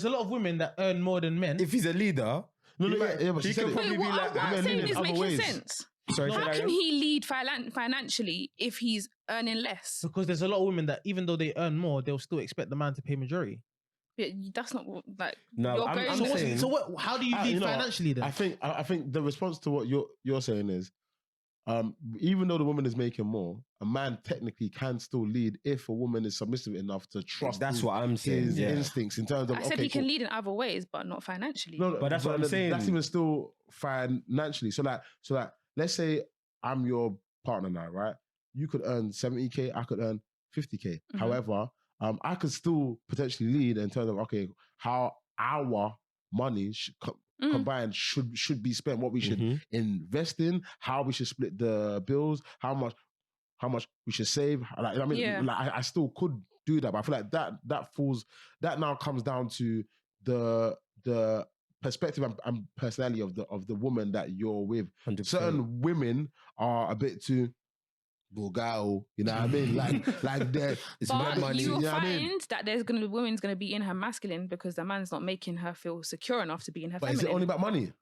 lot more? of women that earn more than men. If he's a leader, No, he yeah, might- yeah, but he she said can it. probably Wait, be what, like, what I'm men saying lead in is other making ways. sense. sorry, say How that can again? he lead financially if he's earning less? Because there's a lot of women that even though they earn more, they'll still expect the man to pay majority. But that's not like No, you're I'm going. saying- to- So what? How do you lead You know, financially then? I think the response to what you're saying is, even though the woman is making more, a man technically can still lead if a woman is submissive enough to trust. That's his, what I'm saying. his Yeah. instincts in terms of. I said okay, he can cool. lead in other ways, but not financially. No, But that's what I'm That's saying. even still financially. So like, let's say I'm your partner now, right? You could earn 70K, I could earn 50K. Mhm. However, I could still potentially lead in terms of okay, how our money combined should be spent, what we should Mhm. invest in, how we should split the bills, how much we should save. Like, I mean, Yeah. like, I still could do that, but I feel like that now comes down to the perspective and personality of the woman that you're with. 100%. Certain women are a bit too Bulgao, you know what I mean? Like they're It's mad But money. you will you know what I find mean? that the woman's gonna be in her masculine because the man's not making her feel secure enough to be in her But is feminine. it only about money?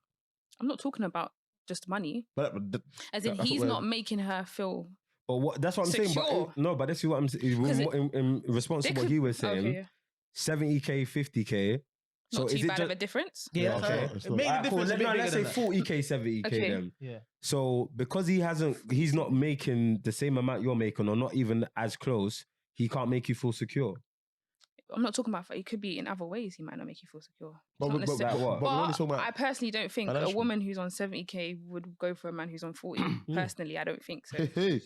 I'm not talking about just money. But As in, that's he's what not making her feel. But that's what I'm saying. Secure. But no, but that's what I'm saying. 'Cause In response to what he was saying, Okay, 70K, 50K. So not is too it bad just of a difference. Yeah, Okay. okay. It's It not- made the Alright, cool. difference a bit Let's bigger say than that. 40K, 70K Okay. then. Yeah. So because he's not making the same amount you're making, or not even as close, he can't make you feel secure. I'm not talking about. It could be in other ways. He might not make you feel secure. But Not we- necessarily. like what? but we're only But talking about I personally don't think a financial. woman who's on 70K would go for a man who's on 40. Personally, I don't think so. Hey,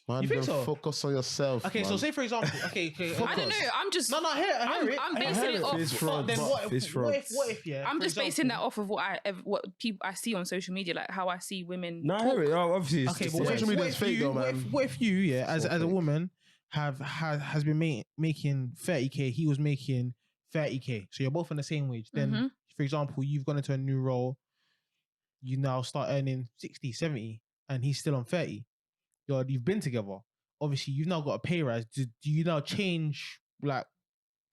man, You think then so? focus on yourself. Okay, so man. say for example, okay. I don't know. I'm just. No, I hear it. I'm I hear basing it off. Fist front, Then what fist if, front. what if, yeah? I'm for just basing that example- off of what people I see on social media, like how I see women. No, I talk. hear it. Oh, obviously, it's Okay, just- but social what media if is fake you, though, what if- man. What if you, yeah, as So a fake. woman, has been making 30K, he was making 30K, so you're both on the same wage. Then, Mhm. for example, you've gone into a new role, you now start earning 60, 70, and he's still on 30. You've been together. Obviously, you've now got a pay rise. Do you now change like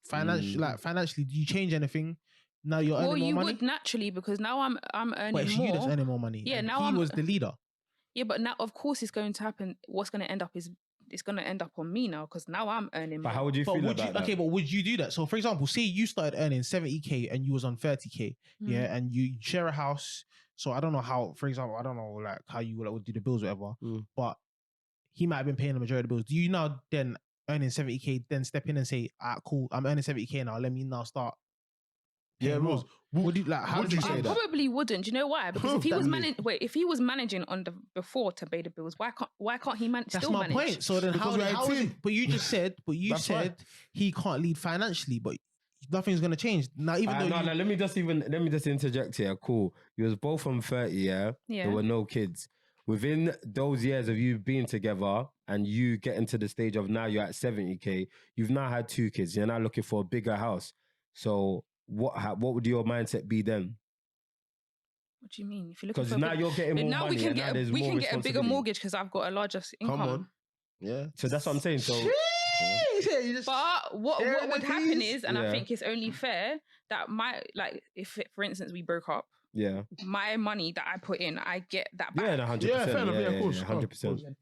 financially? Do you change anything Now you're Well, earning more you money. would naturally because now I'm earning But it's more. you that's earning more money. Yeah, and now he I'm- was the leader. Yeah, but now of course it's going to happen. What's going to end up is it's going to end up on me now because now I'm earning But more. how would you But feel would you? about that? Okay, but would you do that? So, for example, say you started earning 70K and you was on 30K, yeah, and you share a house. So I don't know how. For example, I don't know like how you would do the bills, or whatever. But he might have been paying the majority of the bills. Do you now then earning 70K then step in and say, "Ah, cool, I'm earning 70K now. Let me now start." Yeah, paying Rose. more." Would you like? How would does you it say I change? that? probably wouldn't. Do you know why? Because if he was Definitely. if he was managing on the before to pay the bills, why can't he That's still my manage? point. So then, Because we're a how is team. it? But you just said, That's why. he can't lead financially, but nothing's gonna change now. Even though No, you, let me just interject here. Cool. You was both on 30, yeah? Yeah. There were no kids. Within those years of you being together and you getting to the stage of now you're at 70K, you've now had 2 kids. You're now looking for a bigger house. So what would your mindset be then? What do you mean? If you're looking Because for a now big- you're getting more now money we can and now there's we more can get a bigger responsibility. mortgage because I've got a larger income. Come on. Yeah. So that's what I'm saying. So But what would happen is, and I Yeah. think it's only fair that if for instance we broke up, yeah. my money that I put in, I get that back. Yeah, 100%. Yeah, fair enough. Yeah, of course. 100%.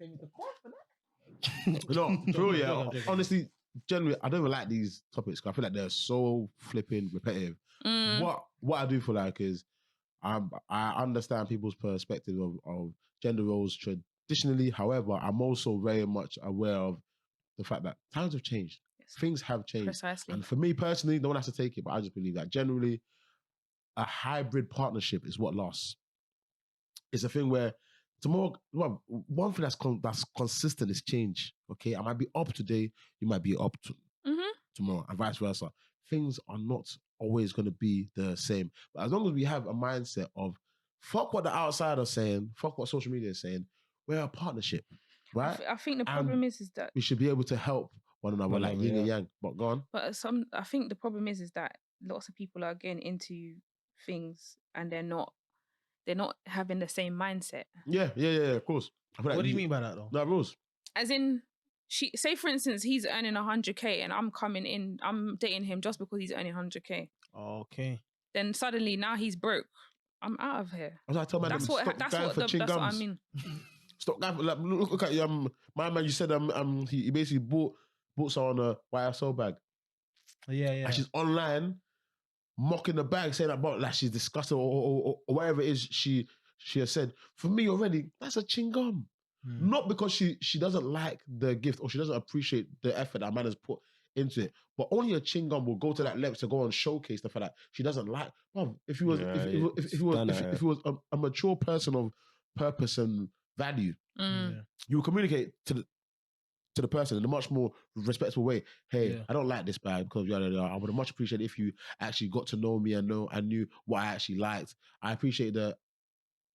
No, for real, yeah. Honestly, generally, I don't even like these topics 'cause I feel like they're so flipping repetitive. Mm. What I do feel like is I understand people's perspective of gender roles traditionally. However, I'm also very much aware of the fact that times have changed. Yes. Things have changed. Precisely. And for me personally, no one has to take it, but I just believe that generally a hybrid partnership is what lasts. It's a thing where one thing that's consistent is change. Okay, I might be up today, you might be up tomorrow, and vice versa. Things are not always going to be the same. But as long as we have a mindset of fuck what the outside are saying, fuck what social media is saying, we're a partnership, right? I think the And problem is that we should be able to help one another, like yin and yang. But go on. But I think the problem is that lots of people are getting into things and they're not having the same mindset. Yeah, of course. I feel like what do you mean by that though? No rules. As in, say for instance, he's earning 100K and I'm dating him just because he's earning 100K. Okay. Then suddenly now he's broke. I'm out of here. I was like, tell man, That's stop what going for chewing that's what I gums. mean. Stop going for, like, look at my man. You said he basically bought someone a YSL bag. Yeah. And she's online mocking the bag, saying about like she's disgusting or whatever it is she has said. For me already, that's a chingum. Not because she doesn't like the gift or she doesn't appreciate the effort that man has put into it, but only a chingum will go to that length to go and showcase the fact that she doesn't like. Well, if he was a mature person of purpose and value, you will communicate to the person in a much more respectful way. Hey, I don't like this bag because I would have much appreciated if you actually got to know me and knew what I actually liked. I appreciate the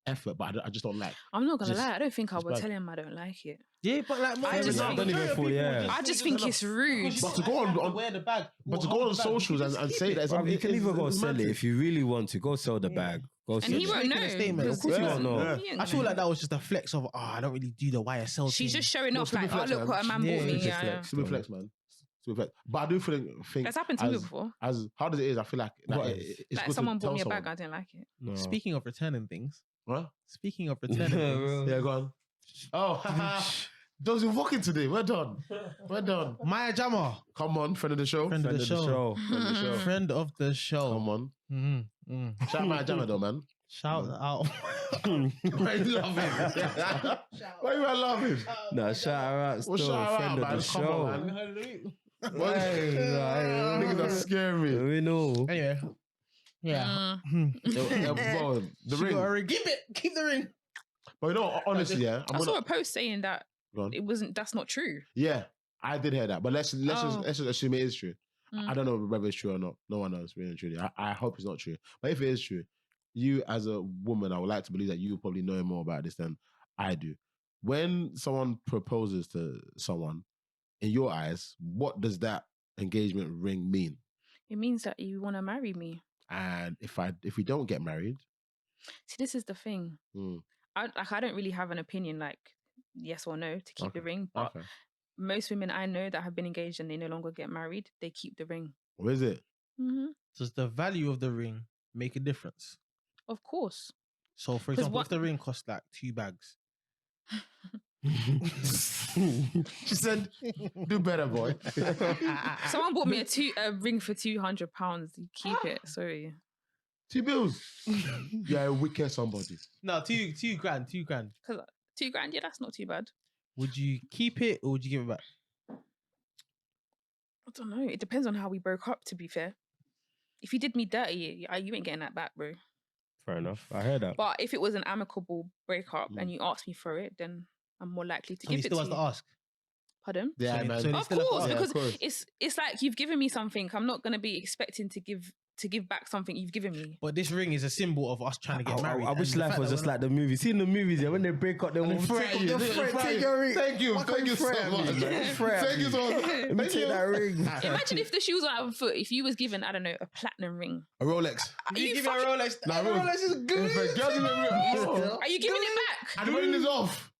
effort, but I just don't like. I'm not gonna lie, I don't think I it's would bad. tell him I don't like it. Yeah, but like I just think- I I just think it's rude. But to go on wear the bag, but to go on socials and say that Bruv, you can even go it's sell it massive. if you really want to. Go sell the bag. Go And sell he it. won't making know. a statement. Of because- course you won't know. He ain't I feel gonna like that was just a flex of I don't really do the YSL. She's thing. just showing Well, off stupid like, flex, oh look what a man man. bought me. Stupid Yeah. Stupid flex, man. Stupid flex. But I do think That's happened to me before. as hard as it is, I feel like What? it's Like good someone to bought me a tell bag, someone. I didn't like it. No. Speaking of returning things. What? Speaking of returning things. Yeah, go on. Oh, those who walking today. We're done. Maya Jama, Come on, friend of the show. friend of the show. Friend of the show. Friend of the show. Come on. Shout out my jammer though, man. Shout out. Why are you laughing? Why are you laughing? No, shout her out. Well, Still shout her friend out, of the man. Come show. on, man. Hey, Niggas are scaring me. We know. Anyway. Yeah. Bro, the She ring. got a ring. Keep the ring. But you know, honestly, yeah, I saw a post saying that Go on. that's not true. Yeah, I did hear that. But let's just assume it is true. Mm. I don't know whether it's true or not. No one knows really and truly. I hope it's not true. But if it is true, you as a woman, I would like to believe that you probably know more about this than I do. When someone proposes to someone, in your eyes, what does that engagement ring mean? It means that you want to marry me. And if we don't get married, See, this is the thing. I don't really have an opinion like yes or no to keep the ring, but okay. most women I know that have been engaged and they no longer get married, they keep the ring. What is it? Does the value of the ring make a difference? Of course. So, for 'Cause example, what- if the ring costs like 2 bags, She said, "Do better, boy." Someone bought me a ring for £200. You keep it. Sorry. T-bills. You're a wicked somebody. no, two grand. Because £2,000, yeah, that's not too bad. Would you keep it or would you give it back? I don't know. It depends on how we broke up, to be fair. If you did me dirty, you ain't getting that back, bro. Fair enough. I heard that. But if it was an amicable breakup and you asked me for it, then I'm more likely to And he give it still to has you. to ask. Pardon? Yeah, So- man. so they Of still have to course, ask. Yeah, because of course. it's like you've given me something. I'm not gonna be expecting to give back something you've given me. But this ring is a symbol of us trying to get married. I wish and the life fact was that just we're like the movies. See in the movies, yeah, when they break up, they will threaten you. take your ring. Thank you. Why Thank can't you so threaten me, much. man? Threaten Thank you so much. Let me Thank take you. that ring. Imagine if the shoes were out of foot. If you was given, I don't know, a platinum ring. A Rolex. not- You give fucking- her a Rolex. Nah, Hey, Rolex is good. If a girl give me a ring, Are you giving it back? and the ring is off.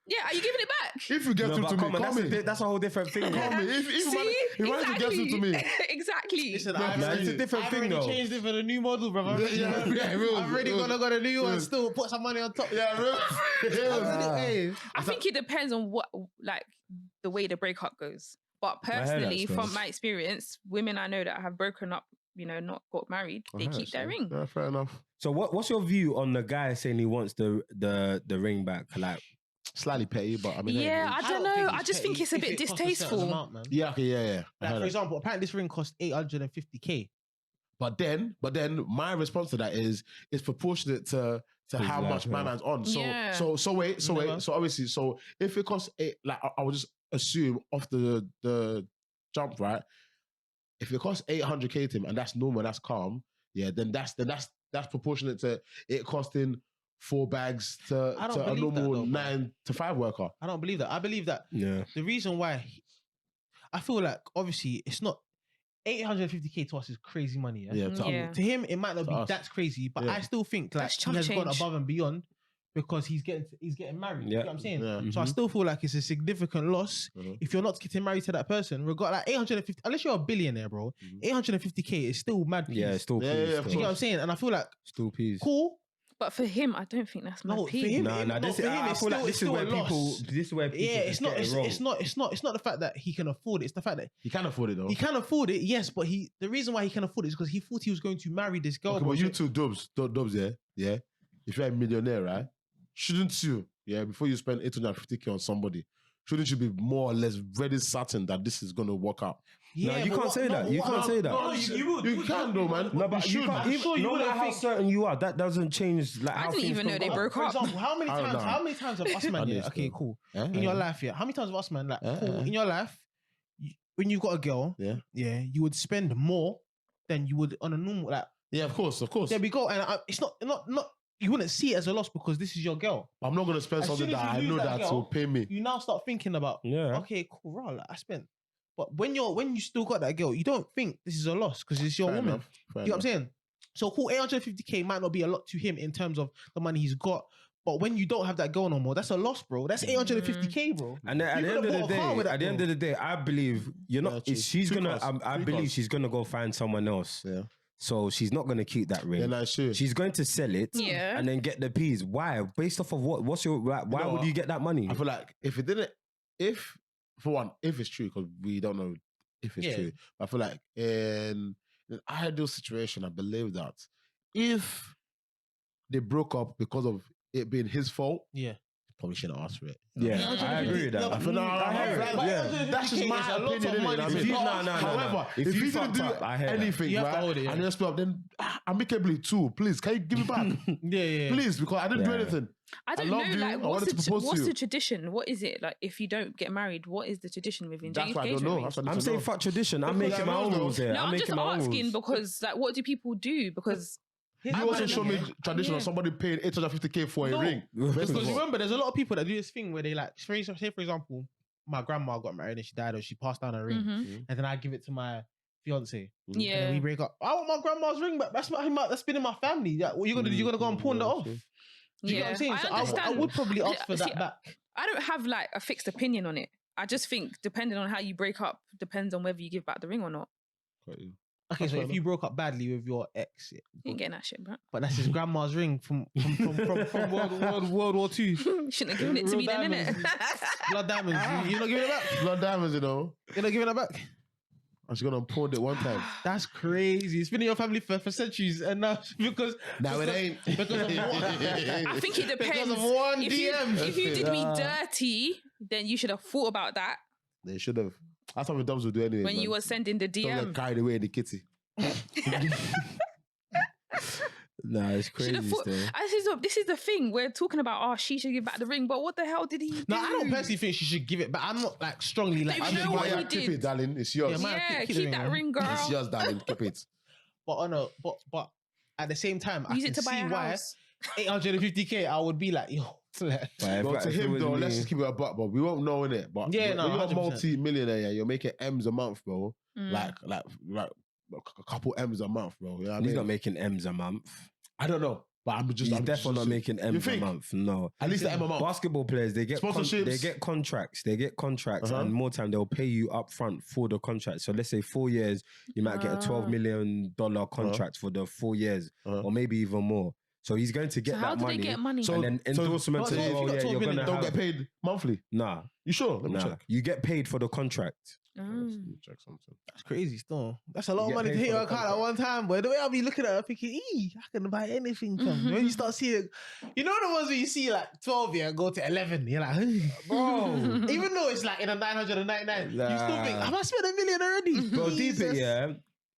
Yeah, are you giving it back? If you get No, through but to come me, on, call me. that's a whole different thing. Call me. If See? man to get through to me. Exactly. Listen, No, I've man, already- it's a different I've thing, already though. changed it for the new model, bro. I've already got a new one. Still put some money on top. Yeah, real. Hey, I think it depends on what, like, the way the breakup goes. But heard that personally, still. from my experience, women I know that have broken up, not got married, they keep their ring. Yeah, fair enough. So what's your view on the guy saying he wants the ring back? Like, Slightly petty, but I mean, Yeah, hey, I don't know. I just think it's a bit distasteful. yeah, okay, yeah. I Like, heard for that. example, apparently this ring cost 850k. But then my response to that is it's proportionate to how life, much yeah. my man's on. So Yeah. so wait. So obviously, so if it costs I would just assume off the jump, right? If it costs 800k to him and that's normal, that's calm, yeah, then that's proportionate to it costing 4 bags to I don't a believe that normal though, bro. 9 to 5 worker. I don't believe that. I believe that yeah, the reason why I feel like obviously it's not 850k to us is crazy money. Yeah. Yeah, Yeah. To him, it might not To be us. that's crazy, but Yeah. I still think like That's he chump has gone change. above and beyond because he's getting married. You know Yeah. what I'm saying? Yeah. So I still feel like it's a significant loss Mhm. if you're not getting married to that person. Regard like 850, unless you're a billionaire, bro. 850k is still mad. Peas. yeah, still Yeah, peas. yeah, of Do you get what I'm course. saying? And I feel like Still peas. cool. But for him, I don't think that's my No, for peak. him, Nah, this for is. him, I it's feel like still- this it's is still where a loss. people. This is where people. Yeah, just get it wrong. it's not the fact that he can afford it. It's the fact that He can afford it though. he can afford it. Yes, but the reason why he can afford it is because he thought he was going to marry this girl. Okay, bro. but you two dubs, yeah. If you're a millionaire, right? Shouldn't you, before you spend 850k on somebody, shouldn't you be more or less very certain that this is gonna work out? Yeah, No, you but can't what- say that. but You what- can't say that. No, you would. You can though, man. No, but you you should. can't. I'm Even, sure you no wouldn't matter how think- certain you are, that doesn't change. Like I how didn't things even know can they go. broke For up. example, how many I don't times have us I man? need Yeah, to okay, know. cool. Yeah, In your life, yeah. How many times have us man like Yeah, cool yeah. in your life? When you've got a girl, Yeah. you would spend more than you would on a normal. Like Yeah, of course. there we go, and it's not. You wouldn't see it as a loss because this is your girl. I'm not gonna spend As something soon as that I you know lose that that girl, will pay me. You now start thinking about, Yeah. okay, cool, right, like, I spent. But when you still got that girl, you don't think this is a loss because it's your Fair woman. enough, fair You know what I'm enough. saying? So cool, 850k might not be a lot to him in terms of the money he's got. But when you don't have that girl no more, that's a loss, bro. That's 850k, bro. And then at You the end could've of the bought a car day, with that, at the end bro. of the day, I believe you're not. true. She's Three gonna. cars. I Three believe cars. she's gonna go find someone else. Yeah. So she's not gonna keep that ring. Yeah, that's true. She's going to sell it, Yeah. and then get the peas. Why? Based off of what? What's your? Why know would what? you get that money? I feel like if for one, if it's true, because we don't know if it's Yeah. true, but I feel like in an ideal situation, I believe that if they broke up because of it being his fault, Yeah. probably shouldn't ask for it. Yeah, I agree with that. I feel I hear it. Yeah. That's just my It's a lot of opinion. innit? money I to mean, be- No. However, If if you you didn't fucked do up, I hear that. anything, You have to right, hold it, yeah. and you split up, then amicably too, please, can you give me back? Yeah. Please, because I didn't do Yeah. anything. I don't love know, you. like, I what's wanted to propose to what's you. the tradition? What is it like if you don't get married? What is the tradition within? That's why I don't know. That's what I need I'm to saying know. fuck tradition. I'm Because making I my own know. rules here. No, I'm I'm just making my own asking rules. because, like, what do people do? Because Here's You the also thing, show me yeah. tradition of Yeah. somebody paying 850k for a No, ring. Because First of all. remember, there's a lot of people that do this thing where they like, say for example, my grandma got married and she died or she passed down a ring, Mhm. and then I give it to my fiance. And then yeah, we break up. I want my grandma's ring back. That's been in my family. Like, what you gonna do? You gonna go and pawn that off? Do you know what I'm saying? So I understand. would probably ask for See, that back. I don't have like a fixed opinion on it. I just think depending on how you break up depends on whether you give back the ring or not. Okay, so if you broke up badly with your ex, You ain't getting that shit, bro. but that's his grandma's ring from World War II. Shouldn't have given it to me then, innit? Blood diamonds. You're not giving it back? Blood diamonds, you know. You're not giving it back? I was gonna pawn it one time. That's crazy. It's been in your family for centuries, and now because Now it ain't. because of I think it depends. Because of one if DM. You, if you did me dirty, then you should have thought about that They should have. That's what the dubs would do anyway. when man. you were sending the Don't get DM. carried away in the kitty. Nah, it's Should crazy have thought. still. This is the thing. We're talking about. Oh, she should give back the ring, but what the hell did he do? No, I don't personally think she should give it, but I'm not like strongly like. But I you just know want what it. he Keep did? it, darling. It's yours. Yeah, man. Yeah, keep keep the that ring, ring, girl. It's yours, darling. Keep it. But oh no, but at the same time, Use I it can to buy see a why house. 850k. I would be like, yo, But Well, if to it him was though, me- let's just keep it a buck, bro. We won't know in it, but Yeah, when no, you're a 100%. multi-millionaire, yeah, you're making M's a month, bro. Mm. Like a couple M's a month, bro. You know what I He's mean? not making M's a month. I don't know, but I'm He's definitely not making You M's a think? month. No. At least the M a month. Basketball players, they get Sponsorships. they get contracts. They get contracts, Uh-huh. and more time they'll pay you up front for the contract. So let's say 4 years, you might get a $12 million contract for the 4 years, Uh-huh. or maybe even more. So he's going to get So how that do money. they get money? So- and then endorsement So as if you well. got Yeah, 12 you're million, gonna don't have, get paid monthly. Nah, You sure? Let me nah. check. You get paid for the contract. Let Mm. me check something. that's crazy. Still, that's a lot You of get money to paid hit for your the account at one time. But the way I'll be looking at it, I'm thinking, I can buy anything. From when you start seeing, you know the ones where you see like 12, yeah, go to 11. You're like, bro. Even though it's like in a 999, you still think, Nah. have I spent $1 million already? Bro, deep it, Jesus. yeah.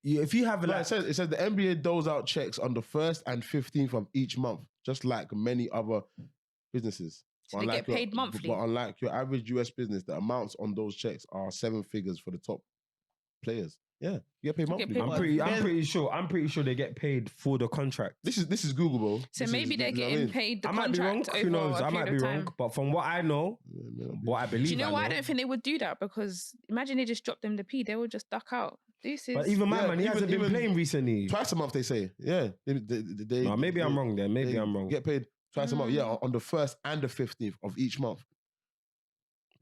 If you have Like like, it says the NBA doles out checks on the 1st and 15th of each month, just like many other businesses. So they get paid monthly. But unlike your average US business, the amounts on those checks are 7 figures for the top players. Yeah, you get paid You get monthly. paid I'm pretty sure they get paid for the contract. This is Google, bro. So This maybe is, they're you know what I getting mean? paid the I might be wrong. contract Who over knows? a I might period be of wrong. time. But from what I know, what I believe, Do you know why I know, don't think they would do that? Because imagine they just dropped them the P, they would just duck out. This is But even my Yeah, man, he hasn't been even- playing recently. Twice a month, they say. Yeah. They, No, maybe I'm wrong then. Maybe they I'm wrong. Get paid twice a month. Yeah, on the 1st and the 15th of each month.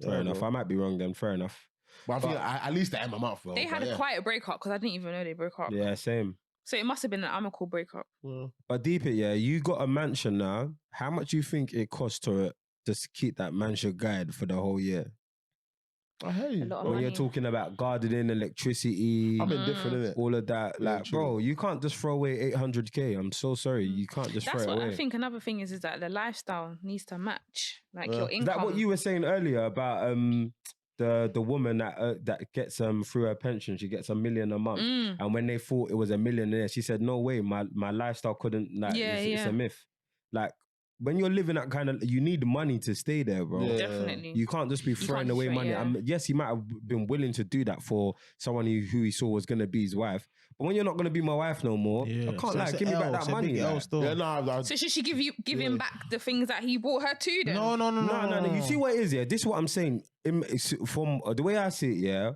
Fair Yeah, enough. bro. I might be wrong then. Fair enough. But I think at least the M a month, bro. they had But a yeah. quiet breakup because I didn't even know they broke up. Yeah, same. So it must have been an amicable breakup. Well, But deep it, yeah. You got a mansion now. How much do you think it costs to just keep that mansion guide for the whole year? I hear you. A lot of When money. you're talking about gardening, electricity, I'm indifferent, innit? all of that, Yeah, like, true. bro, you can't just throw away 800k. I'm so sorry, Mm. you can't just That's throw it what away. I think. Another thing is that the lifestyle needs to match, like Yeah. your Is Is that income. what you were saying earlier about the woman that gets through her pension? She gets $1 million a month, Mm. and when they thought it was $1 million, she said, "No way, my lifestyle couldn't like. Yeah, it's yeah. a myth. Like when you're living that kind of, you need money to stay there, bro. Yeah. Definitely. You can't just be throwing just away throw- money. yeah. Yes, he might have been willing to do that for someone who he saw was going to be his wife. But when you're not going to be my wife no more, I can't lie. Give me back that money. Like. Yeah, no, So should she give him back the things that he bought her too? Then No. No. You see what it is, yeah? This is what I'm saying. From the way I see it, yeah,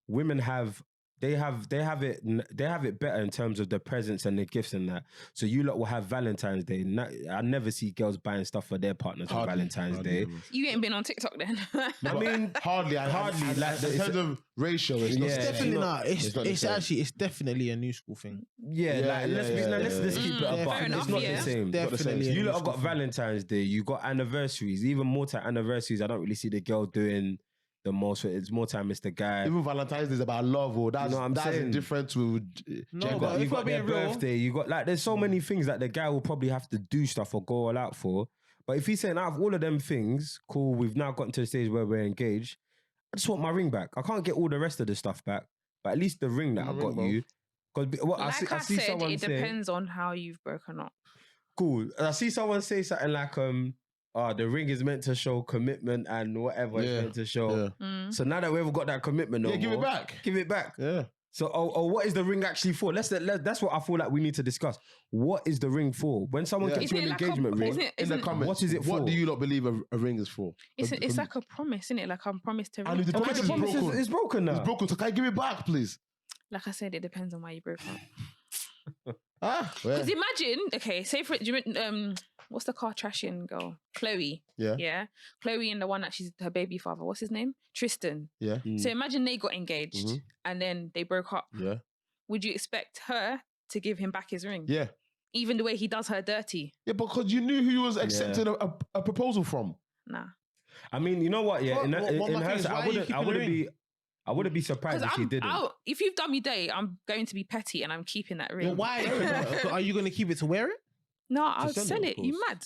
women they have it better in terms of the presents and the gifts and that. So you lot will have Valentine's Day. I never see girls buying stuff for their partners on Valentine's Day. you ain't been on TikTok then. I mean, hardly. like, in terms of ratio, it's not. Yeah. It's definitely not. it's not the It's same. actually, it's definitely a new school thing. yeah, Yeah, like, let's keep it Mm, a buck. fair It's enough, not yeah. the same. Definitely. You lot have got Valentine's Day. You got anniversaries. Even more time anniversaries. I don't really see the girl doing the most. It's more time it's the guy. Even Valentine's Day is about love, or that's know what I'm that's saying? different to. No, You but got, if you got we're their being real- birthday. You got like there's so many things that the guy will probably have to do stuff or go all out for. But if he's saying out of all of them things, cool, we've now gotten to the stage where we're engaged. I just want my ring back. I can't get all the rest of the stuff back, but at least the ring that I The got ring, bro. you. Because what Like I see said, someone it say, depends on how you've broken up. cool. I see someone say something like, the ring is meant to show commitment and whatever Yeah, it's meant to show. Yeah, Mm. So now that we've got that commitment, no give it more, back. Give it back. Yeah. So, what is the ring actually for? That's what I feel like we need to discuss. What is the ring for? When someone Yeah. gets you Isn't an it like a- engagement ring, isn't it- In the isn't- comments, what is it What for? do you not believe a ring is for? It's like a promise, isn't it? Like I'm promised to And if the read. okay, promise the is promise broken. is broken now. It's broken, so can you give it back, please? Like I said, it depends on why you broke up. Well, Because imagine, okay, say for what's the car trashing girl? Chloe. yeah, Yeah. Chloe and the one that she's her baby father. What's his name? Tristan. yeah, Mm. So imagine they got engaged Mhm. and then they broke up. yeah. would you expect her to give him back his ring? Yeah. Even the way he does her dirty? Yeah, because you knew who you was accepting a proposal from. Nah. I mean, you know what? Yeah, in my her thing sense, is, why I are you wouldn't keeping the ring? I wouldn't be surprised if she didn't. If you've done me dirty, I'm going to be petty and I'm keeping that ring. Well, why? Are you going to keep it to wear it? No, I'll sell it, sell of it. You course. mad?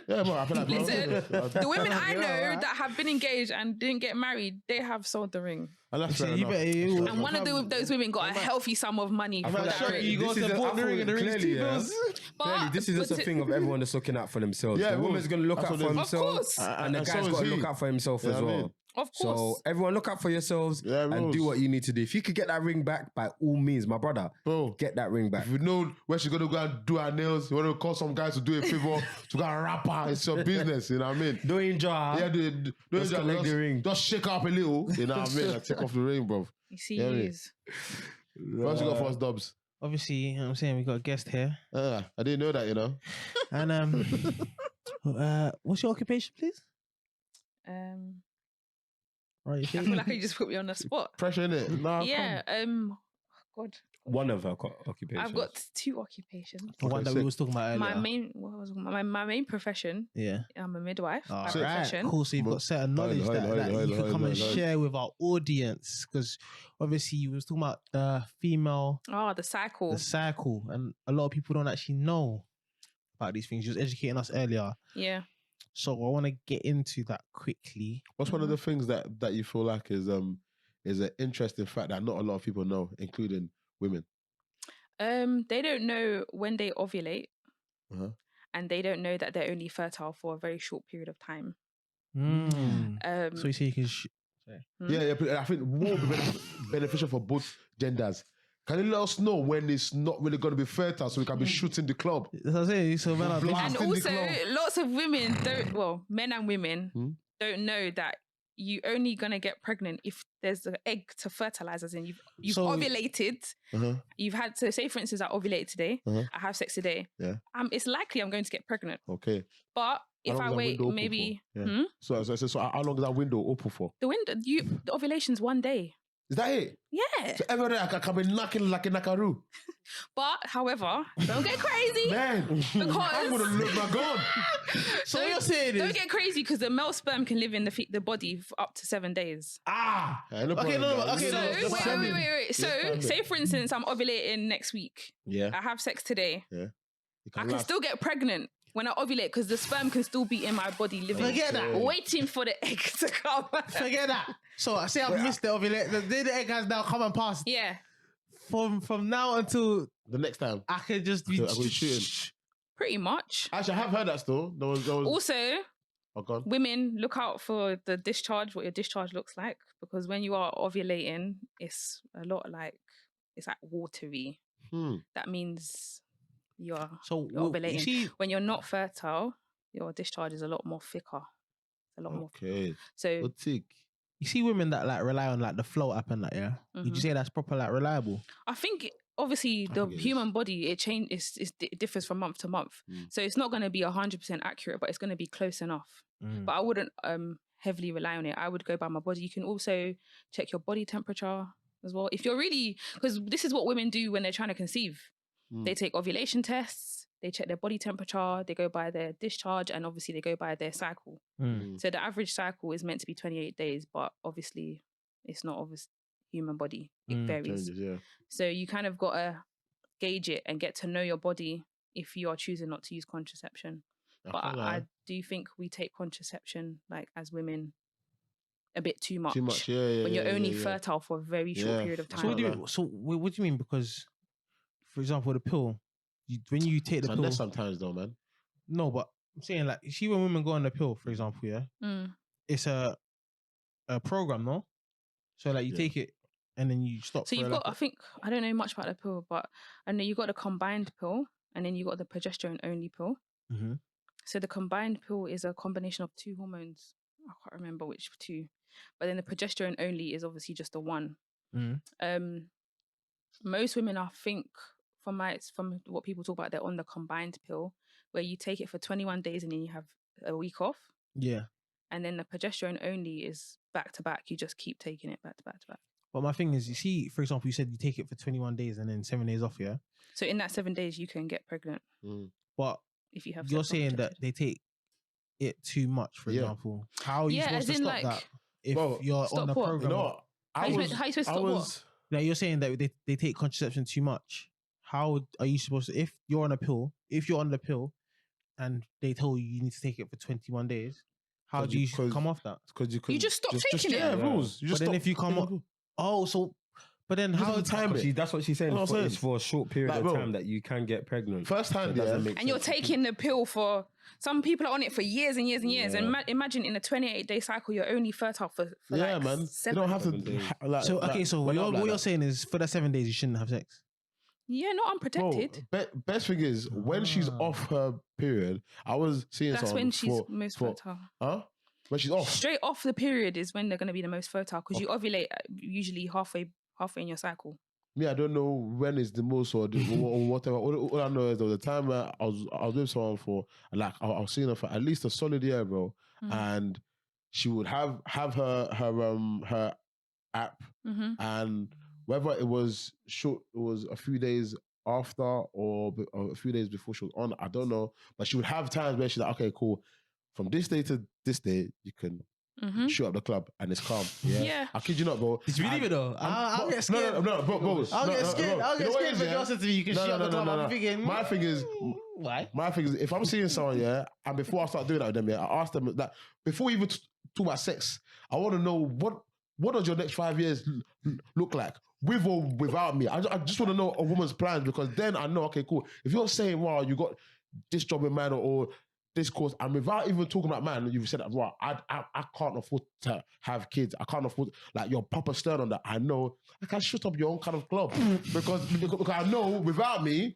Yeah, man, I feel like Listen, the women I know right. that have been engaged and didn't get married, they have sold the ring. and that's fair You enough. better- And one of those women got a healthy sum of money I for feel that like ring. you go This to is port the ring and the ring is clearly, $2. Clearly, this is just a thing of everyone that's looking out for themselves. Yeah, the it woman's was. going to look That's out what for it is. Of himself, course. and the And so guy's is got to he. look out for himself You as know what I well. mean? Of So course. everyone look out for yourselves Yeah, and rules. do what you need to do. If you could get that ring back, by all means, my brother, Bro, get that ring back. if you know where she's gonna go and do her nails, you want to call some guys to do a favor to go and wrap her. It's your business, you know what I mean? Doing jar. Yeah, do Just collect the ring. Just shake up a little, you know what I mean? And take off the ring, bro. You see, Yeah, he mate. is. What you got for us, Dubs? Obviously, you know what I'm saying, we got a guest here. I didn't know that, you know. And what's your occupation, please? Right, you I feel like you just put me on the spot. Pressure in it. Nah, Yeah. God. One of her occupations. I've got 2 occupations. the one Okay, that sick. we was talking about earlier. My main profession. Yeah. I'm a midwife by All right, profession. cool. So you've got certain knowledge Hold, that hold, you could come and hold. share with our audience, because obviously you was talking about the female, Oh, the cycle. the cycle, and a lot of people don't actually know about these things. You was educating us earlier, Yeah. so I want to get into that quickly. What's one of the things that you feel like is an interesting fact that not a lot of people know, including women? They don't know when they ovulate, Uh-huh. and they don't know that they're only fertile for a very short period of time. So you say you can. Yeah, but I think more beneficial for both genders. Can you let us know when it's not really going to be fertile so we can be shooting the club? That's what I'm saying. So man, and Blast in the also, club. lots of women don't. Well, men and women Hmm? don't know that you only gonna get pregnant if there's an egg to fertilize. As in, you've So- ovulated. Uh-huh. You've had to say, for instance, I ovulated today. Uh-huh. I have sex today. Yeah. It's likely I'm going to get pregnant. Okay. But if long I is that wait, window open maybe for? Yeah. So how long is that window open for? the ovulation's 1 day. Is that it? Yeah. So every day I can be knocking like a knackaroo. But however, don't get crazy. Man, I'm Because gonna lose my gun. So what you're saying don't is, get crazy because the male sperm can live in the body for up to 7 days. Okay, Okay, no, okay, So no, wait. So Yeah, say for instance, I'm ovulating next week. Yeah. I have sex today. You I can last. still get pregnant when I ovulate because the sperm can still be in my body living, Forget that. waiting for the egg to come. forget that. So I say I've missed the ovulate. The day the egg has now come and passed. Yeah, From now until The next time. I can just be I could be shooting. pretty much. Actually, I have heard that still. There was Also, oh, gone. women, look out for the discharge, what your discharge looks like, because when you are ovulating, it's a lot like, it's like watery. That means you're So ovulating. you see, When you're not fertile, your discharge is a lot more thicker. It's a lot more. Okay. So Good tick. you see women that like rely on like the flow app and that. Yeah, would you Mhm. say that's proper like reliable? I think obviously I the think it human body it differs from month to month, so it's not going to be 100% accurate, but it's going to be close enough. But I wouldn't heavily rely on it. I would go by my body. You can also check your body temperature as well if you're really, because this is what women do when they're trying to conceive. They take ovulation tests, they check their body temperature, they go by their discharge, and obviously they go by their cycle. So the average cycle is meant to be 28 days, but obviously it's not obvious human body. It varies. Changes, yeah. So you kind of got to gauge it and get to know your body if you are choosing not to use contraception. But I do think we take contraception, like as women, a bit too much. Too much, yeah. When you're only yeah. fertile for a very short Yeah. period of So time. So what do you mean? Because, for example, the pill, when you take the pill, Unless sometimes though, man. no, but I'm saying like, you see when women go on the pill, for example, yeah, it's a program, no? So like you take it and then you stop. So for you've like got, I think, I don't know much about the pill, but I know you got the combined pill and then you got the progesterone only pill. So the combined pill is a combination of 2 hormones. I can't remember which 2, but then the progesterone only is obviously just the one. Most women, I think, from what people talk about, they're on the combined pill where you take it for 21 days and then you have a week off. Yeah. And then the progesterone only is back to back. You just keep taking it back to back to back. But my thing is, you see, for example, you said you take it for 21 days and then 7 days off, yeah? So in that 7 days, you can get pregnant But if you have. you're sex saying that unprotected. they take it too much, for Yeah. example. How are you Yeah, supposed as to in, stop like, that if Bro, you're stop on the what? program? You know what? How you supposed to stop what? Like you're saying that they take contraception too much. How are you supposed to, if you're on a pill, and they tell you need to take it for 21 days, how 'Cause do you because- come off that? Because you can just stop taking it. Yeah, Yeah. rules. You But just then stop if you come taking up, the pill. but then You just how have to time it. That's what she's saying. You know what I'm It's saying? for a short period Like, of bro, time that you can get pregnant. First So time, it doesn't yeah. make And you're sense. taking the pill for. Some people are on it for years and years and years. And imagine in a 28-day cycle, you're only fertile for Yeah, like man. 7. You don't have to. 7 days. so run up what like you're that. saying is for that 7 days you shouldn't have sex. Yeah, not unprotected. Bro, best thing is when she's off her period. I was seeing That's someone when she's for- most for- fertile. Huh? When she's off. Straight off the period is when they're going to be the most fertile because you ovulate usually halfway in your cycle. Me, I don't know when is the most or whatever. All I know is there was a time where I was with someone for like I was seeing her for at least a solid year, bro, and she would have her app, and whether it was short, it was a few days after or a few days before she was on. I don't know, but she would have times where she's like, okay, cool, from this day to this day, you can. Shoot up the club and it's calm. Yeah. I kid you not, bro. Did you believe it though? I'll get scared. No, bro. I'll get scared. I'll get scared when yeah? girl said to me, you can shoot up the club. I'm thinking, My thing is, why? my thing is, if I'm seeing someone, yeah, and before I start doing that with them, yeah, I ask them that before we even talk about sex, I want to know what does your next 5 years look like, with or without me. I just want to know a woman's plans, because then I know, okay, cool. If you're saying, wow, you got this job in mind or this course, and without even talking about man, you've said that, right, I can't afford to have kids. I can't afford, like, you're proper stern on that. I know I can shut up your own kind of club because I know without me,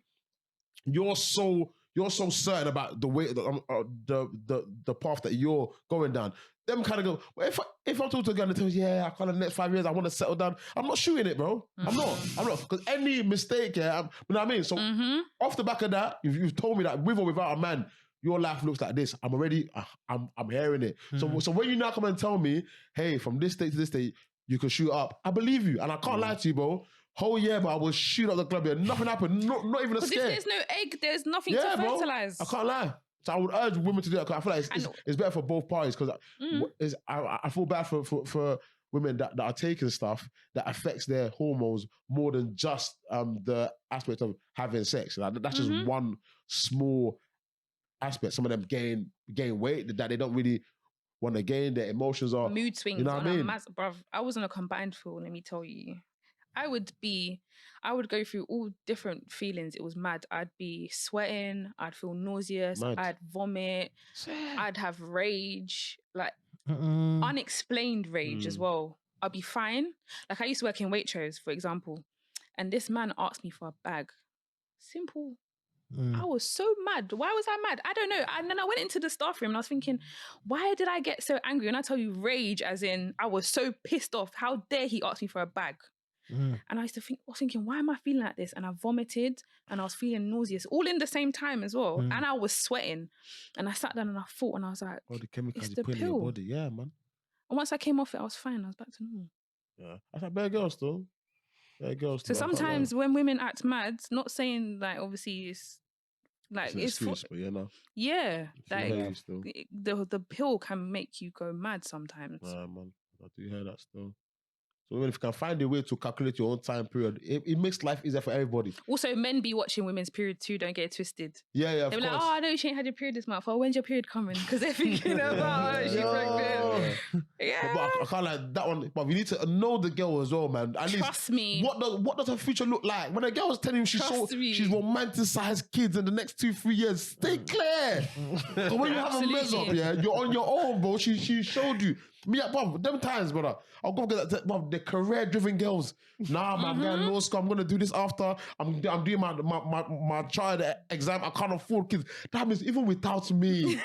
you're so certain about the way the path that you're going down. Them kind of go, well, if I'm talking to a girl and tells, yeah, I kind of next 5 years I want to settle down, I'm not shooting it, bro. I'm not because any mistake, yeah, you know what I mean. So off the back of that, you've told me that with or without a man, your life looks like this. I'm already, I'm hearing it. So when you now come and tell me, hey, from this day to this day, you can shoot up, I believe you. And I can't lie to you, bro. Whole year, but I was shoot up the club here. Nothing happened. Not even a Because scare. if there's no egg, there's nothing to fertilize. Bro, I can't lie. So I would urge women to do that, because I feel like it's better for both parties, because I feel bad for women that are taking stuff that affects their hormones more than just the aspect of having sex. Like, that's just one small aspect. Some of them gain weight that they don't really want to gain. Their emotions are mood swings. You know what I mean? Bruv, I was on a combined feel, let me tell you. I would go through all different feelings. It was mad. I'd be sweating. I'd feel nauseous. Mad. I'd vomit. I'd have rage, like unexplained rage as well. I'd be fine. Like, I used to work in Waitrose, for example, and this man asked me for a bag. Simple. I was so mad. Why was I mad? I don't know. And then I went into the staff room and I was thinking, why did I get so angry? And I tell you, rage, as in I was so pissed off. How dare he ask me for a bag? And I was thinking, why am I feeling like this? And I vomited and I was feeling nauseous, all in the same time as well. And I was sweating. And I sat down and I thought, and I was like, all the chemicals it's you the put in your pill. body. Yeah, man. And once I came off it, I was fine. I was back to normal. Yeah. I thought better girls though. Better girls. So though. I can't lie. sometimes when women act mad, not saying like obviously it's like It's an excuse, but you know. yeah, I like hear you still. the pill can make you go mad sometimes. Nah, man. I do hear that still. So even if you can find a way to calculate your own time period, it makes life easier for everybody. Also, men be watching women's period too. Don't get it twisted. Yeah, of They're course. like, oh, I know she ain't had your period this month. Oh, when's your period coming? Because they're thinking about her, she's pregnant. Yeah. But I can't like that one. But we need to know the girl as well, man. At Trust least, me. What does her future look like? When a girl is telling you she's romanticized kids in the next 2-3 years, stay clear. So when you have a mess up, yeah, you're on your own, bro. She showed you. Me, bro, them times, brother. I'll go get that. Bro, the career-driven girls. Nah, man, I'm going to law school. I'm going to do this after. I'm doing my child exam. I can't afford kids. That means even without me,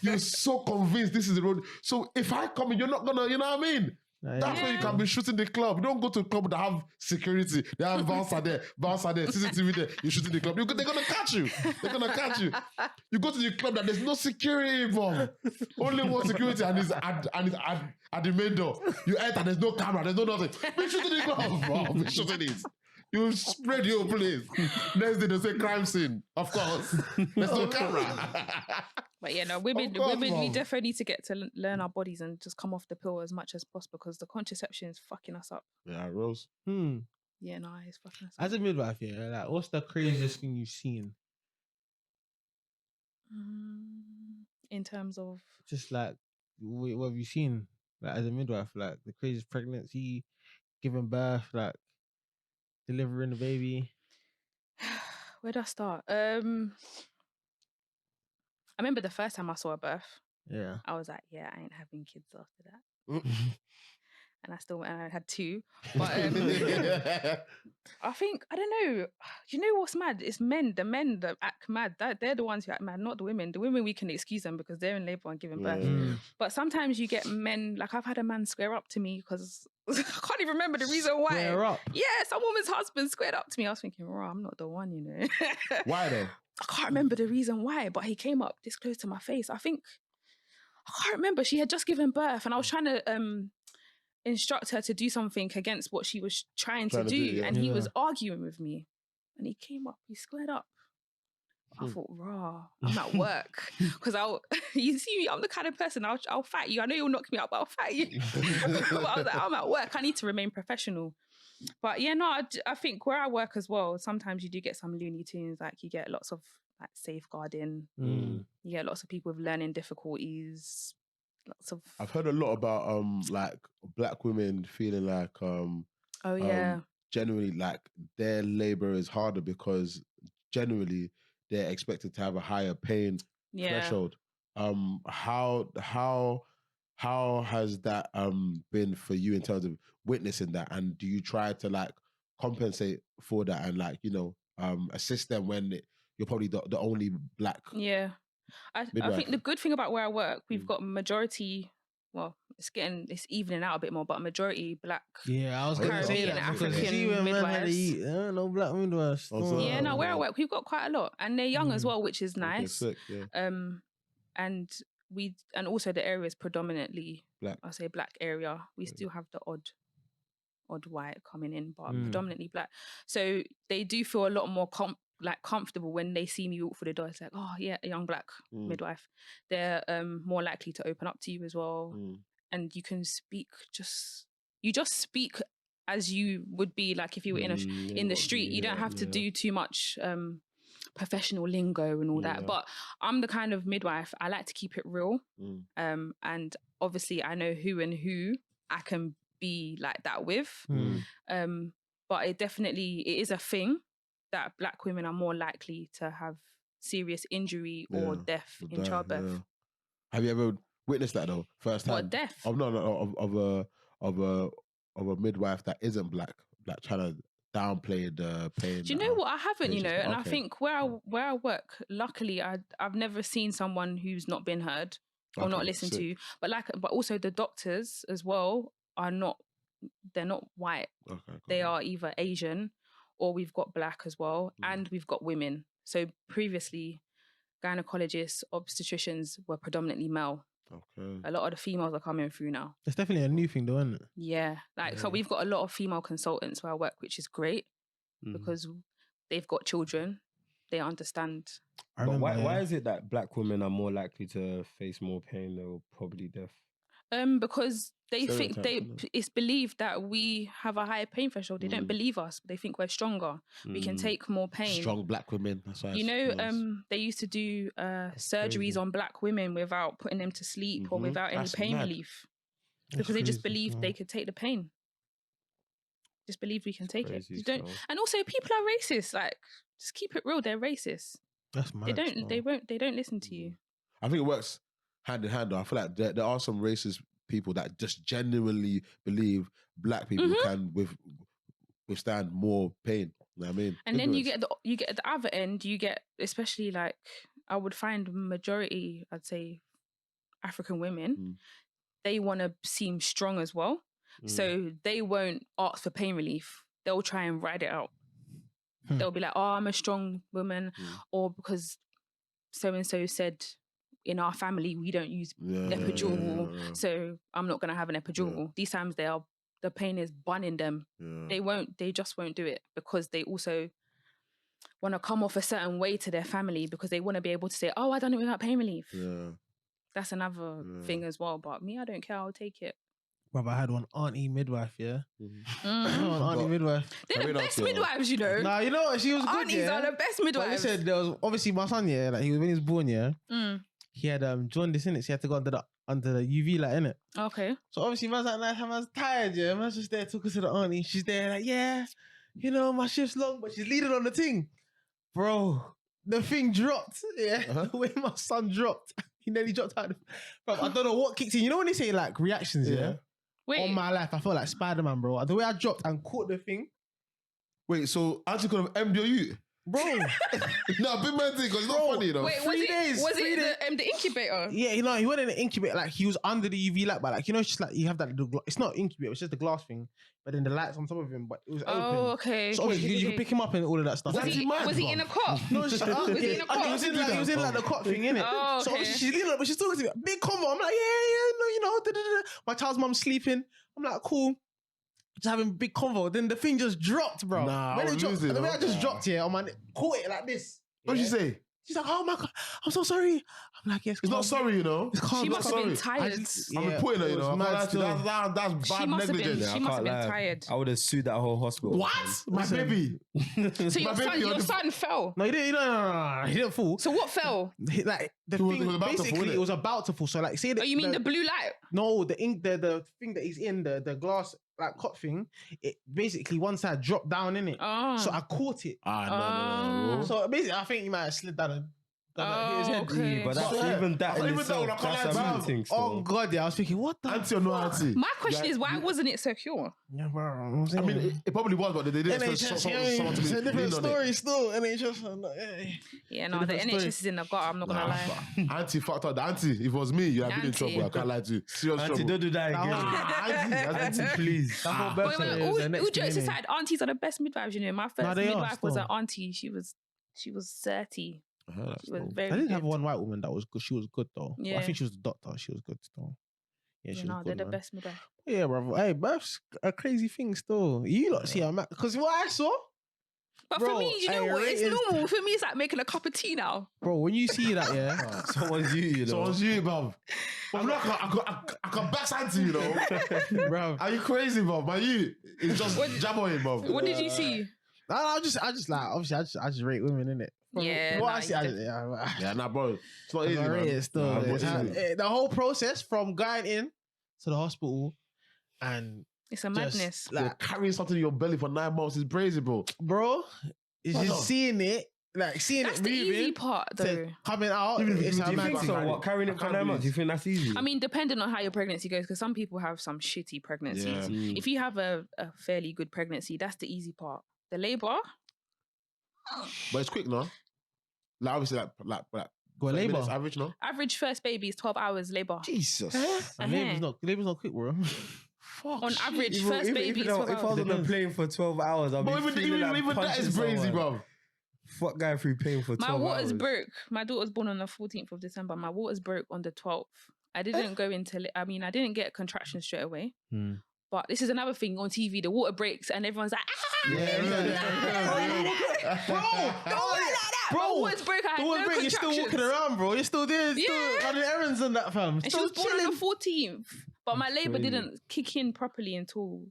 you're so convinced this is the road. So if I come in, you're not gonna, you know what I mean? That's where you can be shooting the club. You don't go to a club that have security. They have bouncer there, CCTV there. You're shooting the club. They're gonna catch you. They're gonna catch you. You go to the club that there's no security involved. Only one security and it's at the main door. You enter, there's no camera, there's no nothing. Be shooting the club, bro. Be shooting it. You spread your place. Next day they say crime scene. Of course. There's no camera. But yeah, no, women, we definitely need to get to learn our bodies and just come off the pill as much as possible because the contraception is fucking us up. Yeah, Rose. Yeah, no, it's fucking us up. As a midwife, yeah, like, what's the craziest thing you've seen? In terms of just like, what have you seen? Like, as a midwife, like the craziest pregnancy, giving birth, like delivering a baby. Where'd I start? I remember the first time I saw a birth. Yeah. I was like, yeah, I ain't having kids after that. And I still went and I had 2. But I think, I don't know. You know what's mad? It's the men that act mad. They're the ones who act mad, not the women. The women, we can excuse them because they're in labour and giving birth. But sometimes you get men, like I've had a man square up to me because I can't even remember the reason why. Square up? Yeah, some woman's husband squared up to me. I was thinking, raw, I'm not the one, you know. Why though? I can't remember the reason why, but he came up this close to my face. I can't remember. She had just given birth and I was trying to instruct her to do something against what she was trying to do. And he was arguing with me. And he came up, he squared up. I thought, raw, I'm at work. Because you see me, I'm the kind of person, I'll fight you. I know you'll knock me out, but I'll fight you. But I was like, I'm at work. I need to remain professional. But yeah, no, I think where I work as well, sometimes you do get some Looney Tunes. Like you get lots of like safeguarding. You get lots of people with learning difficulties. Lots of. I've heard a lot about like black women feeling like generally like their labor is harder because generally they're expected to have a higher pain threshold. How has that been for you in terms of witnessing that, and do you try to like compensate for that and like assist them when you're probably the only black I think the good thing about where I work, we've got majority, well, it's evening out a bit more, but majority black. Yeah, I was going to say that because you see when midwives. No black midwives. Yeah, no, where I work, we've got quite a lot, and they're young as well, which is nice. Okay, sick, yeah. And also the area is predominantly black. I say black area. We still have the odd white coming in, but predominantly black. So they do feel a lot more comfortable when they see me walk through the door. It's like, oh yeah, a young black midwife. They're more likely to open up to you as well, and you can speak you just speak as you would be like if you were in the street. You don't have to do too much professional lingo and all that. But I'm the kind of midwife, I like to keep it real. And obviously I know who I can be like that with. But it is a thing that black women are more likely to have serious injury or death in childbirth. Yeah. Have you ever witnessed that though, firsthand? What, death? Of a midwife that isn't black trying to downplay the pain. Do you know what? I haven't, and I think where I work, luckily I've never seen someone who's not been heard or not listened to. But also the doctors as well they're not white. They are either Asian or we've got black as well, and we've got women. So previously, gynecologists, obstetricians were predominantly male. Okay. A lot of the females are coming through now. It's definitely a new thing though, isn't it? Yeah. So we've got a lot of female consultants where I work, which is great because they've got children. They understand. But why is it that black women are more likely to face more pain or probably death? Because they think it's believed that we have a higher pain threshold. They don't believe us. They think we're stronger. We can take more pain. Strong black women. That's why they used to do surgeries on black women without putting them to sleep or without any pain relief because they just believed they could take the pain. Just believed we can take it. You don't. And also, people are racist. Like, just keep it real. They're racist. That's mad. They don't listen to you. I think it works hand in hand though. I feel like there are some racist people that just genuinely believe black people can withstand more pain. You know what I mean? And then you get at the other end, you get, especially like, I would find majority, I'd say, African women, they want to seem strong as well. So they won't ask for pain relief. They'll try and ride it out. They'll be like, oh, I'm a strong woman, or because so-and-so said in our family we don't use epidural, so I'm not going to have an epidural. These times the pain is bunning them. They just won't do it because they also want to come off a certain way to their family because they want to be able to say, oh, I done it without pain relief. That's another thing as well. But me, I don't care. I'll take it. Brother, I had one auntie midwife, one auntie midwife. They're the best midwives, you know. Nah, you know what? She was good, Aunties are the best midwives. But listen, there was obviously my son, like when he was born, he had jaundice in it, so he had to go under the UV light, innit? Okay. So obviously, man's at night, man's tired, man's just there talking to the auntie. She's there like, you know, my shift's long, but she's leading on the thing. Bro, the thing dropped, The way my son dropped, he nearly dropped out. Bro, I don't know what kicked in. You know when they say like reactions, Wait. All my life, I felt like Spider-Man, bro. The way I dropped and caught the thing. Wait, so Auntie could have MD you? Bro. No, big man thing, because it's not funny, though. Wait, 3 days. Was it the incubator? Yeah, you know, he went in the incubator, like he was under the UV light, but like, you know, it's just like you have that, it's not incubator, it's just the glass thing, but then the light's on top of him, but it was open. Oh, okay. So obviously you can pick him up and all of that stuff. Was he in a cot? No, she, Was he in a cot? He was in like the cot thing, innit? Oh, okay. So obviously she's leaning up, but she's talking to me. Big convo. I'm like, no, you know, my child's mum's sleeping. I'm like, cool. Just having a big convo. Then the thing just dropped, bro. Nah, when I it would dropped, lose it, the way though. I just dropped here on my neck, caught it like this. What did she say? She's like, oh my God, I'm so sorry. I'm like, yes, It's not sorry, you know. She must have been sorry. tired. I'm reporting her, you know. That's She bad must have been. negligence. She must have been tired. I would have sued that whole hospital. What? My baby. So baby, your son fell. No, he didn't. No, he didn't fall. So what fell? Like the He was thing, about to fall, basically, innit? it was about to fall. So like, say Oh, you mean the blue light? No, the ink, the thing that he's in, the glass like cot thing. It basically one side dropped down in it. Oh. So I caught it. No. So basically, I think he might have slid down and hit his head. okay. But that's Yeah. even that in Even itself, though I can't that's lie a to meeting you. still. Oh God, yeah. I was thinking, what the? Auntie or no auntie? My question is, why wasn't it secure? Yeah, bro. I mean, it probably was, but they didn't expect someone to it's be a different lean on story it. still. NHS. Yeah, no, the different NHS story. is in the gutter. I'm not gonna lie. Auntie fucked up. The auntie, if it was me, you'd have been in Auntie. trouble. I can't lie to you. Serious Auntie, trouble. don't do that again. Auntie, Please. Wait, all jokes aside, aunties are the best midwives. You know, my first they are midwife was still. an auntie. She was 30. She was very. I did have good. one white woman that was good. She was good though. Yeah. I think she was the doctor. She was good still. Yeah, she You know, was they're good. the man. best midwife. Yeah, brother. Hey, birth's a crazy thing still. You lot see, because what I saw, But Bro, for me, you know hey, what? It's it is- normal. For me, it's like making a cup of tea now. bro, when you see that, yeah, Someone's you know. So was you, bruv. I'm not. I can back Auntie, you know. bro. Are you crazy, bruv? But you, it's just jab on it, bruv. What did you see? I just like obviously I just rate women in it. Yeah, what nah, I see, Yeah, nah, bro. It's not easy, I rate man. it still. Nah, It's but easy. the whole process from going in to the hospital and It's a just, madness. You're like, carrying something in your belly for 9 months is crazy, bro. bro, it's Why just not? seeing it, like seeing That's it the easy moving, part, to though. coming out. Even if It's you a think mad so, thing. So what, carrying it for 9 months, you think that's easy? I mean, depending on how your pregnancy goes, because some people have some shitty pregnancies. Yeah. If you have a fairly good pregnancy, that's the easy part. The labor, But it's quick, no? Like, obviously, like Go 30 labour. minutes average, no? average first baby is 12 hours labor. Jesus. Labour's not quick, bro. Fuck. On average, Even- first even- baby is even 12 if I was hours. on a plane for 12 hours, I'll be But feeling like even that punching is crazy, someone. bro. Fuck guy through pain for 12 My waters hours. broke. My daughter's born on the 14th of December. My waters broke on the 12th. I didn't go into, I didn't get contractions straight away. Hmm. But this is another thing on TV. The water breaks and everyone's like, Bro, bro, my waters broke. I had the no one break, you're still walking contractions. around, bro. You're still there, still Yeah. running errands and that, fam. And she Still was born on the 14th. But my labour crazy. didn't kick in properly until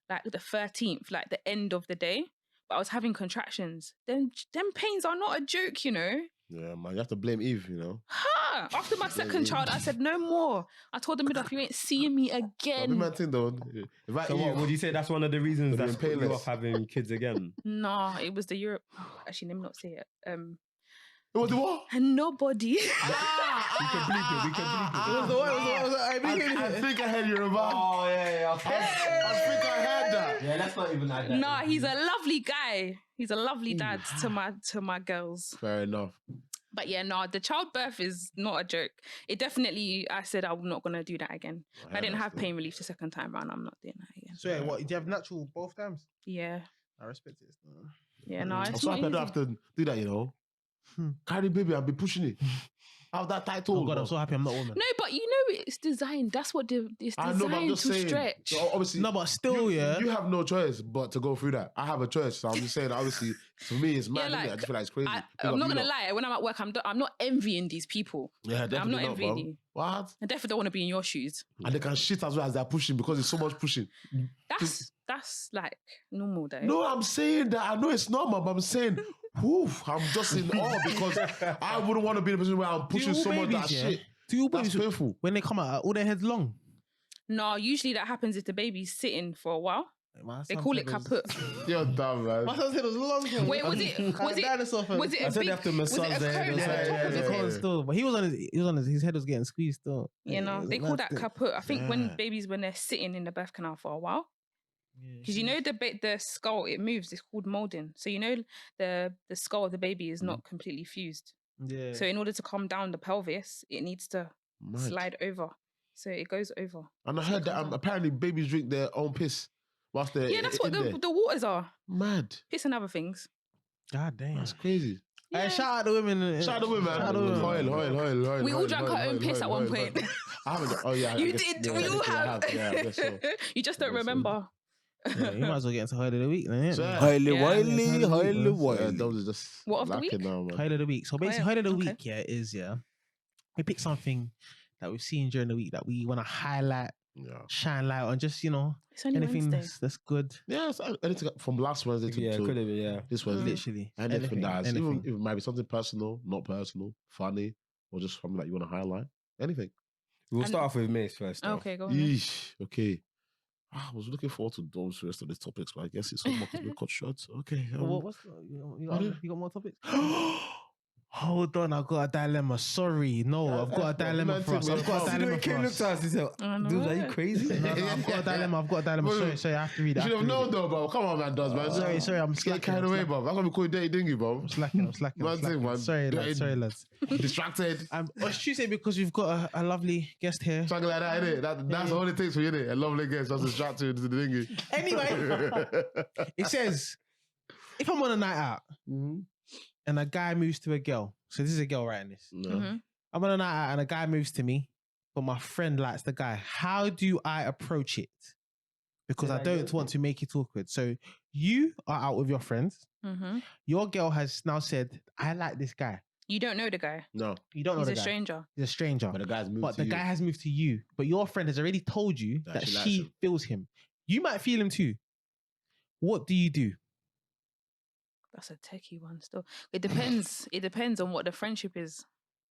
like the 13th, like the end of the day. But I was having contractions. Them pains are not a joke, you know. Yeah, man, you have to blame Eve, you know. Ha! After my second child, I said, no more. I told the midwife, you ain't seeing me But big again. man thing though. If I So what, would you say that's one of the reasons Would've that's been put you painless. off having kids again? No, it was the Europe. Actually, let me not say it. It was the what? And nobody. We can bleep it, we can bleep it. It was the one. I think I heard Yoruba. Oh, yeah. I think I heard that. Yeah, let's not even add that. Nah, he's a lovely guy. He's a lovely dad to my girls. Fair enough. But yeah, no, the childbirth is not a joke. It definitely, I said I'm not going to do that again. I didn't have pain relief the second time round. I'm not doing that again. So yeah, what? Do you have natural both times? Yeah. I respect it. Yeah, no, I'm it's so not happy I easy. don't have to do that, you know. Carry baby, I'll be pushing it. Have that title. Oh God, I'm so happy I'm not a woman. No, but you know it's designed. That's what it's I designed know, but I'm just to saying. stretch. So obviously, No, but still, yeah. You have no choice but to go through that. I have a choice, so I'm just saying. Obviously, for me, it's mad. Yeah, Innit? I just feel like it's crazy. I'm not gonna lie. When I'm at work, I'm not envying these people. Yeah, definitely I'm not envying bro. you. What? I definitely don't want to be in your shoes. And they can shit as well as they're pushing because it's so much pushing. That's like normal though. No, I'm saying that. I know it's normal, but I'm saying, I'm just in awe because I wouldn't want to be in a position where I'm pushing so much that shit. Do you That's painful. when they come out, all their heads long? No, usually that happens if the baby's sitting for a while. They call it kaput. You're dumb, man. My son said it was long. Wait, was it I said they have to massage their head. Yeah, still, but he was on his head was getting squeezed still. You know, they call that kaput. I think when they're sitting in the birth canal for a while. Because you know the skull, it moves. It's called molding. So you know the skull of the baby is not completely fused. Yeah. So in order to calm down the pelvis, it needs to slide over. So it goes over. And I heard that apparently babies drink their own piss whilst they're that's what the waters are. Mad. Piss and other things. God damn. That's crazy. Yeah. Hey, shout out the women. Shout out the women. Hoil. We all drank our own piss at one point. I haven't. Oh yeah. You did. We all have. Yeah, I guess so. You just don't remember. Yeah, you might as well get into Hoil of the Week then, yeah. Those are just what of the week? now, man. Hoil of the Week. So basically, Hoil of the Week, is we pick something that we've seen during the week that we want to highlight, shine light on, just it's only anything Wednesday. that's good. Yeah, anything from last Wednesday to could have been, this Wednesday. Literally, Anything that even it might be something personal, not personal, funny, or just something that you want to highlight. Anything. We'll start off with Mace first. Though. Okay, go on. Yeesh. Okay. I was looking forward to those rest of these topics, but I guess it's almost been cut short. Okay. You got more topics? Hold on, I've got a dilemma. Sorry, no, I've got a dilemma for us. I've got a dilemma for us. He said, dude, are you crazy? No, I've got a dilemma. Sorry, I have to read it. You should have known though, bro. Come on, man, man. Sorry, I'm Get slacking. carried away, bro. That's what we call it dirty dingy, bro. I'm slacking. Man. Sorry, lads. Distracted. It's Tuesday because we've got a lovely guest here. Something like that, innit? That's all it takes for you, innit? A lovely guest just distracted to the dingy. Anyway, it says, if I'm on a night out and a guy moves to a girl, so this is a girl writing this. I'm on a night out and a guy moves to me, but my friend likes the guy. How do I approach it? Because I don't want to make it awkward. So you are out with your friends. Your girl has now said, I like this guy. You don't know the guy. No. You don't know the guy. He's a stranger. He's a stranger. But the guy's moved But to the you. guy has moved to you. But your friend has already told you that she likes she him. feels him. You might feel him too. What do you do? That's a techie one still. It depends. It depends on what the friendship is.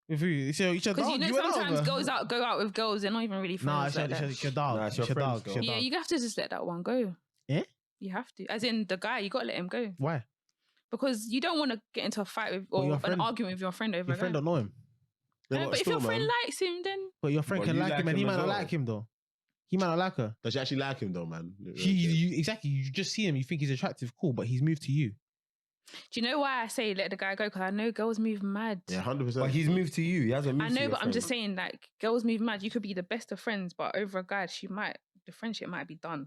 If you so you Because you know sometimes girls go out with girls, they're not even really friends. Nah, like that. it's your dog. Nah, it's your friends, though. Yeah, you have to just let that one go. Yeah? You have to. As in the guy, you got to let him go. Why? Because you don't want to get into a fight with or an argument with your friend over Your friend don't know him. Yeah, but if your friend likes him, then But your friend Well, can you like like him and he him might as not well. like him though. He might not like her. Does she actually like him though, man? Exactly. You just see him, you think he's attractive, cool, but he's moved to you. do you know why I say let the guy go? Because I know girls move mad. Yeah, 100%. But he's moved to you. He hasn't moved I to know, your but I'm friend. just saying, like, girls move mad. You could be the best of friends, but over a guy, the friendship might be done.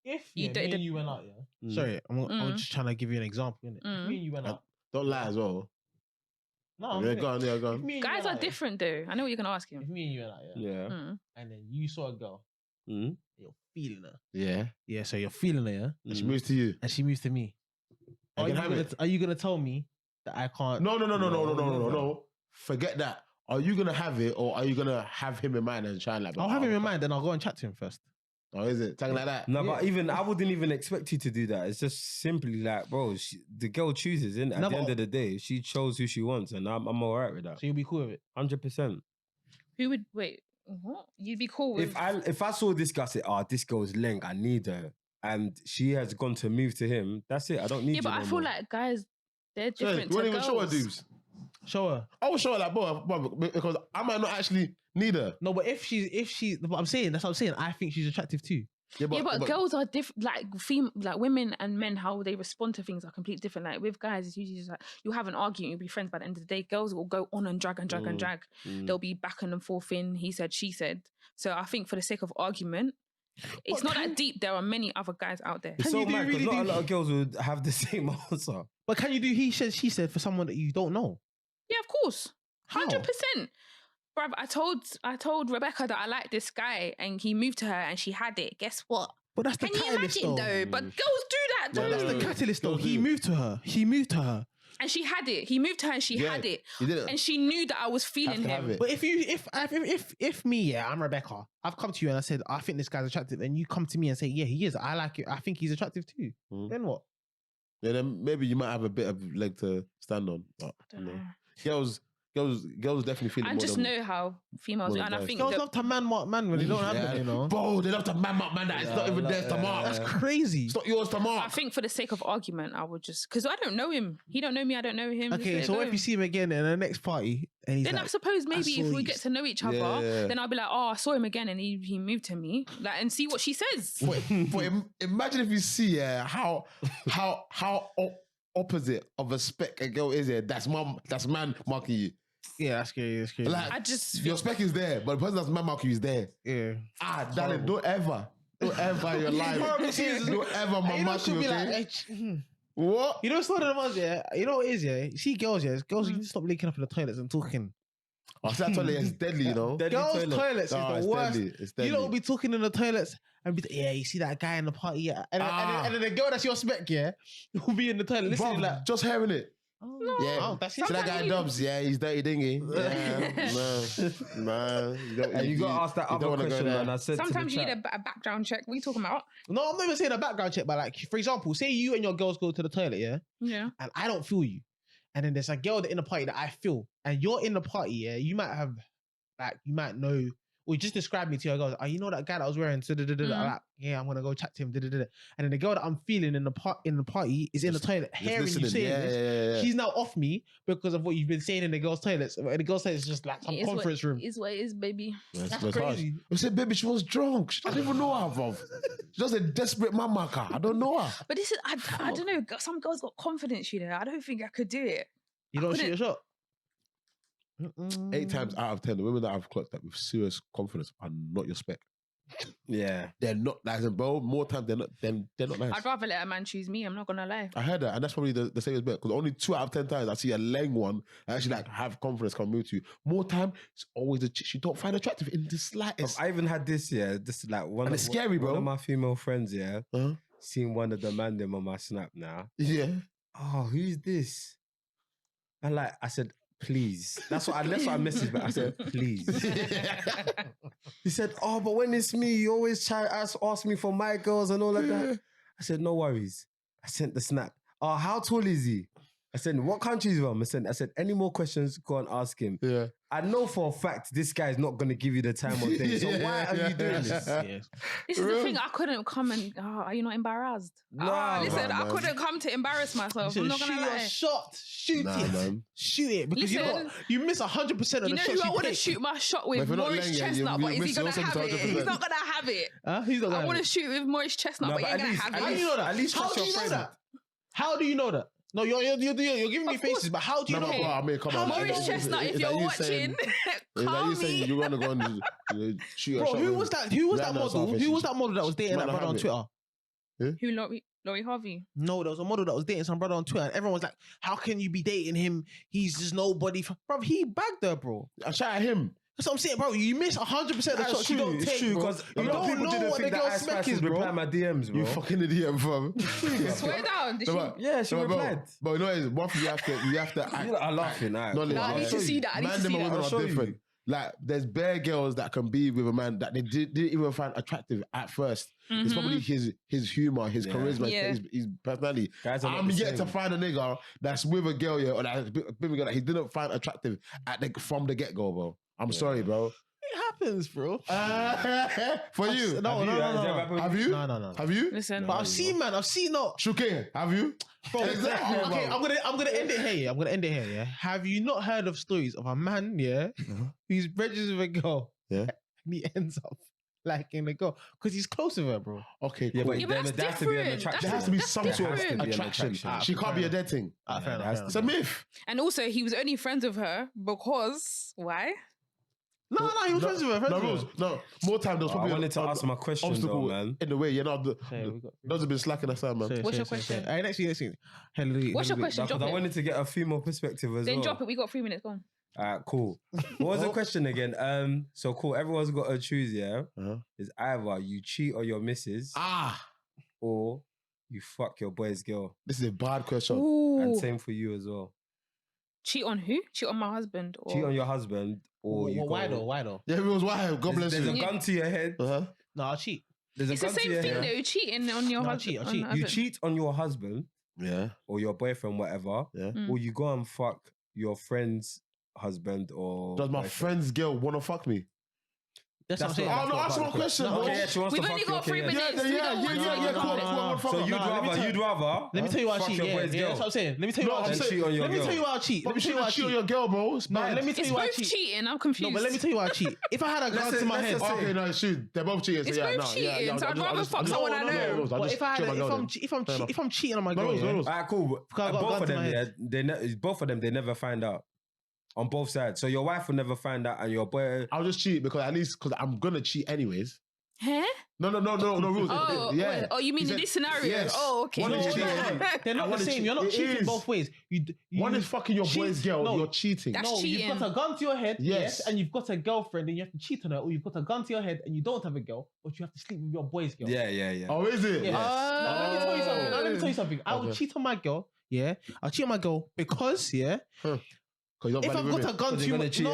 If You me don't- and you went out, Sorry, I'm just trying to give you an example, innit? If me and you went out. Don't lie as well. No, Yeah, go on. If me and you Guys went are out, different, though. I know what you're gonna ask If him. me and you went out, Yeah. and then you saw a girl, Mm. you're feeling her. Yeah. Yeah, so you're feeling her, yeah? And she moves to you. And she moves to me. I Are can you, have gonna, it. are you gonna tell me that I can't? No. Forget that. Are you gonna have it, or are you gonna have him in mind and try and like? I'll have him in mind, then I'll go and chat to him first. Oh, is it something like that? No, but even I wouldn't even expect you to do that. It's just simply like, bro, the girl chooses, innit? At No, the end but- of the day, she chose who she wants, and I'm all right with that. So you'll be cool with it. 100%. Who would wait? What? You'd be cool with? If I saw this guy say, this girl's leng, I need her, and she has gone to move to him, that's it. I don't need yeah, you but no I feel more. like guys, they're Sorry, different you to won't even show her girls. dudes. Show her. I will show her like, bro, because I might not actually need her. No, but if she's, but I'm saying, that's what I'm saying. I think she's attractive too. Yeah, but girls are different. Like women and men, how they respond to things are completely different. Like with guys, it's usually just like you have an argument, you'll be friends. By the end of the day, girls will go on and drag and drag and drag. They'll be back and forth in he said, she said. So I think for the sake of argument, it's not that deep. There are many other guys out there. It's so mad because not a lot of girls would have the same answer. But can you do he said, she said for someone that you don't know? Yeah, of course. 100%. Bruv, I told Rebecca that I like this guy and he moved to her and she had it. Guess what? But that's the catalyst though. But girls do that though. That's the catalyst though. He moved to her. And she had it. He moved to her and she had it. And she knew that I was feeling him. But if me, I'm Rebecca, I've come to you and I said, I think this guy's attractive, and you come to me and say, yeah, he is. I like it. I think he's attractive too. Then what? Yeah, then maybe you might have a bit of leg to stand on. But, I don't know. Girls definitely feel it I more just than- know how females do, and I think Girls love to man-mark man when they don't have it, you know? Bro, they love to man-mark man that it's not even theirs to mark. That's crazy. It's not yours to mark. I think for the sake of argument, I would just because I don't know him. He don't know me. I don't know him. Okay, Just so let it if go. you see him again in the next party, and he's Then like, I suppose maybe saw if we you. get to know each other, Yeah. then I'll be like, oh, I saw him again and he moved to me, like, and see what she says. But imagine if you see how opposite of a spec a girl is here. That's man marking you. yeah, that's scary. That's scary. Like I just your spec is there, but the person that's man marking you is there. yeah. Darling, don't ever in your life, don't ever man mark you. Okay? What? You know, it's not the ones, yeah. You know what it is, yeah. You see girls, yeah. Girls, you need to stop linking up in the toilets and talking. Oh, so that toilet is deadly, you know. Girls' toilets Oh, is it's the worst. deadly. It's deadly. You don't be talking in the toilets and be yeah, you see that guy in the party, yeah. And then the girl that's your spec, yeah, will be in the toilet listening Bro, like, just hearing it. oh, that's it. See that guy Dubs? Yeah, he's dirty dingy. Yeah, man. And you got to ask that other question, and I said sometimes to you the need chat, a background check. What are you talking about? No, I'm not even saying a background check, but like, for example, say you and your girls go to the toilet, yeah, Yeah. and I don't feel you, and then there's a girl in the party that I feel, and you're in the party, yeah, you might have, like, you might know, or you just describe me to your girls. Oh, you know that guy that was wearing, like, yeah, I'm gonna go chat to him, and then the girl that I'm feeling in the party is in the toilet, hearing you saying this. She's now off me because of what you've been saying in the girls' toilets. And the girls' toilets is just like some conference room. Is what it is, baby. That's crazy. I said, baby, she was drunk. She doesn't even know her, bruv. She's just a desperate man marker. I don't know her. But this is, I don't know. Some girls got confidence, you know. I don't think I could do it. You don't shoot a shot. 8 times out of 10, the women that I've clocked that with serious confidence are not your spec. yeah. They're not nice, and bro, more times they're not nice. I'd rather let a man choose me. I'm not gonna lie. I heard that, and that's probably the same as bet. Because only 2 out of 10 times I see a leng one that actually like have confidence come move to you. More time, it's always a chick you don't find attractive in the slightest. I even had this, this like one. And it's scary, bro. One of my female friends, yeah, Uh-huh. seen one of the man them on my snap now. Yeah. Oh, who's this? And like I said, please. That's what I messaged back. I said, please. He said, oh, but when it's me, you always try ask me for my girls and all of that. I said, no worries. I sent the snap. Oh, how tall is he? I said, what country is he from? I said, any more questions, go and ask him. Yeah. I know for a fact this guy is not going to give you the time of day. So why are you doing this? Yes. This is the thing. I couldn't come and. Oh, are you not embarrassed? Nah, listen, I man. couldn't come to embarrass myself. I'm Listen, not gonna shoot lie. a shot. Shoot Nah, it. man. Shoot it. Because Listen, you miss 100% of You the know shots who I you want to take. shoot my shot But with? if you're not Maurice laying, Chestnut, but is he miss gonna also have it? 100%. He's not gonna have it. Huh? He's not I gonna want to have it. shoot with Maurice Chestnut, No, but he but ain't gonna have How do it. you know that? At least How trust do your you know friend. that? How do you know that? No, you're giving me Of faces, course. but how do you No, know? but bro, I mean, come on. Maurice Chestnut, if you're watching, call you saying me. you're gonna go and shoot a Bro, shot? who with- was that? Who was that Rihanna model? Southwest, Who was she- that model that was dating might that not brother on have it. Twitter? Who, Laurie Harvey? No, there was a model that was dating some brother on Twitter, and everyone was like, "How can you be dating him? He's just nobody." Bro, he bagged her, bro. I shot at him. That's what I'm saying, bro. You miss 100% of the shots you don't take, bro. because You don't know what the girl's spec is, reply bro. my DMs, bro. You fucking idiot, bro. Swear down. Did she? Yeah, she replied. But you know what it is? One thing you have to act. You lot are laughing, Knowledge. Nah, I need to see that. I need Man, to them see and that. women I'll are show you. different. Like, there's bare girls that can be with a man that they didn't even find attractive at first. It's probably his humor, his charisma, Yeah. his personality. Guys are not I'm the yet to same. find a nigga that's with a girl, yeah, or that's with a girl that he didn't find attractive from the get-go, bro. I'm sorry, bro. It happens, bro. For you. No. Have you? No. Have you? Listen, But I've seen no. Shuke, have you? Bro, Exactly, okay, bro. I'm gonna end it here. Yeah? I'm gonna end it here. Yeah. Have you not heard of stories of a man, yeah, who's registered with a girl, Yeah. and he ends up liking the girl because he's close with her, bro. Okay, Yeah, cool. but Yeah, but there that's has to be an different. attraction. There has to be some sort of different. attraction. She can't be a dead thing. Fair enough, has fair It's enough. a myth. And also, he was only friends with her because why? No, he was friends with her. Friends No with rules. her. No, more time. There was I probably wanted to an ask my question though, obstacle man. in the way. You know, Okay, we got- those have been slacking us out, man. What's your question? Hey, next thing. Hallelujah. What's your question? Because Drop I it. wanted to get a female perspective as Then well. drop it. We got 3 minutes. Go on. Alright, cool. What was the question again? So cool. Everyone's got to choose. Yeah, Uh-huh. is either you cheat on your missus or you fuck your boy's girl. This is a bad question. Ooh. And same for you as well. Cheat on who? Cheat on my husband? Or... Cheat on your husband or you Why go. though? Why though? Yeah, it was why. God bless There's you. a gun to your head. Uh-huh. No, I'll cheat. There's It's a the gun to same your thing head. though. Cheating on your No, husband. I'll cheat. You cheat on your husband Yeah. or your boyfriend, whatever, Yeah. or you go and fuck your friend's husband or. Does my boyfriend. friend's girl want to fuck me? That's That's what I'm saying. what- Oh, no, what answer my about the question, question. bro. Okay, yeah, she wants We've to only fuck you, got 3 okay, minutes. Yeah, We yeah, don't yeah, want to yeah, go yeah, on cool. it. So you'd No, let me rather, tell- you'd rather. Let me tell you why I fuck cheat. your Yeah, boy's yeah, girl. that's what I'm saying. Let me tell you No, why I I'm cheat. saying- cheat on your Let me girl. tell you why I cheat. But Let me you tell you why I shouldn't cheat on cheat. your girl, bro. It's No, bad. let me tell It's you why I both cheat. cheating. I'm confused. No, but let me tell you why I cheat. If I had a gun Let's to my say- head, let's say- Okay, no, it's true. They're both cheating. So It's yeah, both no, cheating, yeah, so I'd rather fuck someone I know. But if I had, if I'm cheating on my girl, yeah, Alright, cool. But Because I got a both gun of to my them, yeah, head. both of them, they never find out on both sides. So your wife will never find out, and your boy. I'll just cheat because at least because I'm gonna cheat anyways. Huh? No rules. Oh, yeah. wait. Oh, you mean He in said- this scenario? yes. Oh, okay. One is No, cheating. they're not the one is same. You're not it cheating is. both ways. One is fucking your boy's girl. No, You're cheating. That's no, cheating. you've got a gun to your head, Yes. yes, and you've got a girlfriend, and you have to cheat on her, or you've got a gun to your head and you don't have a girl, but you have to sleep with your boy's girl. Yeah. Oh, is it? Yeah. Now, let me tell you something. Now, let me tell you something. I will Okay. cheat on my girl. Yeah, I'll cheat on my girl because Because you don't if value I've got women. a gun Because to you're my gonna cheat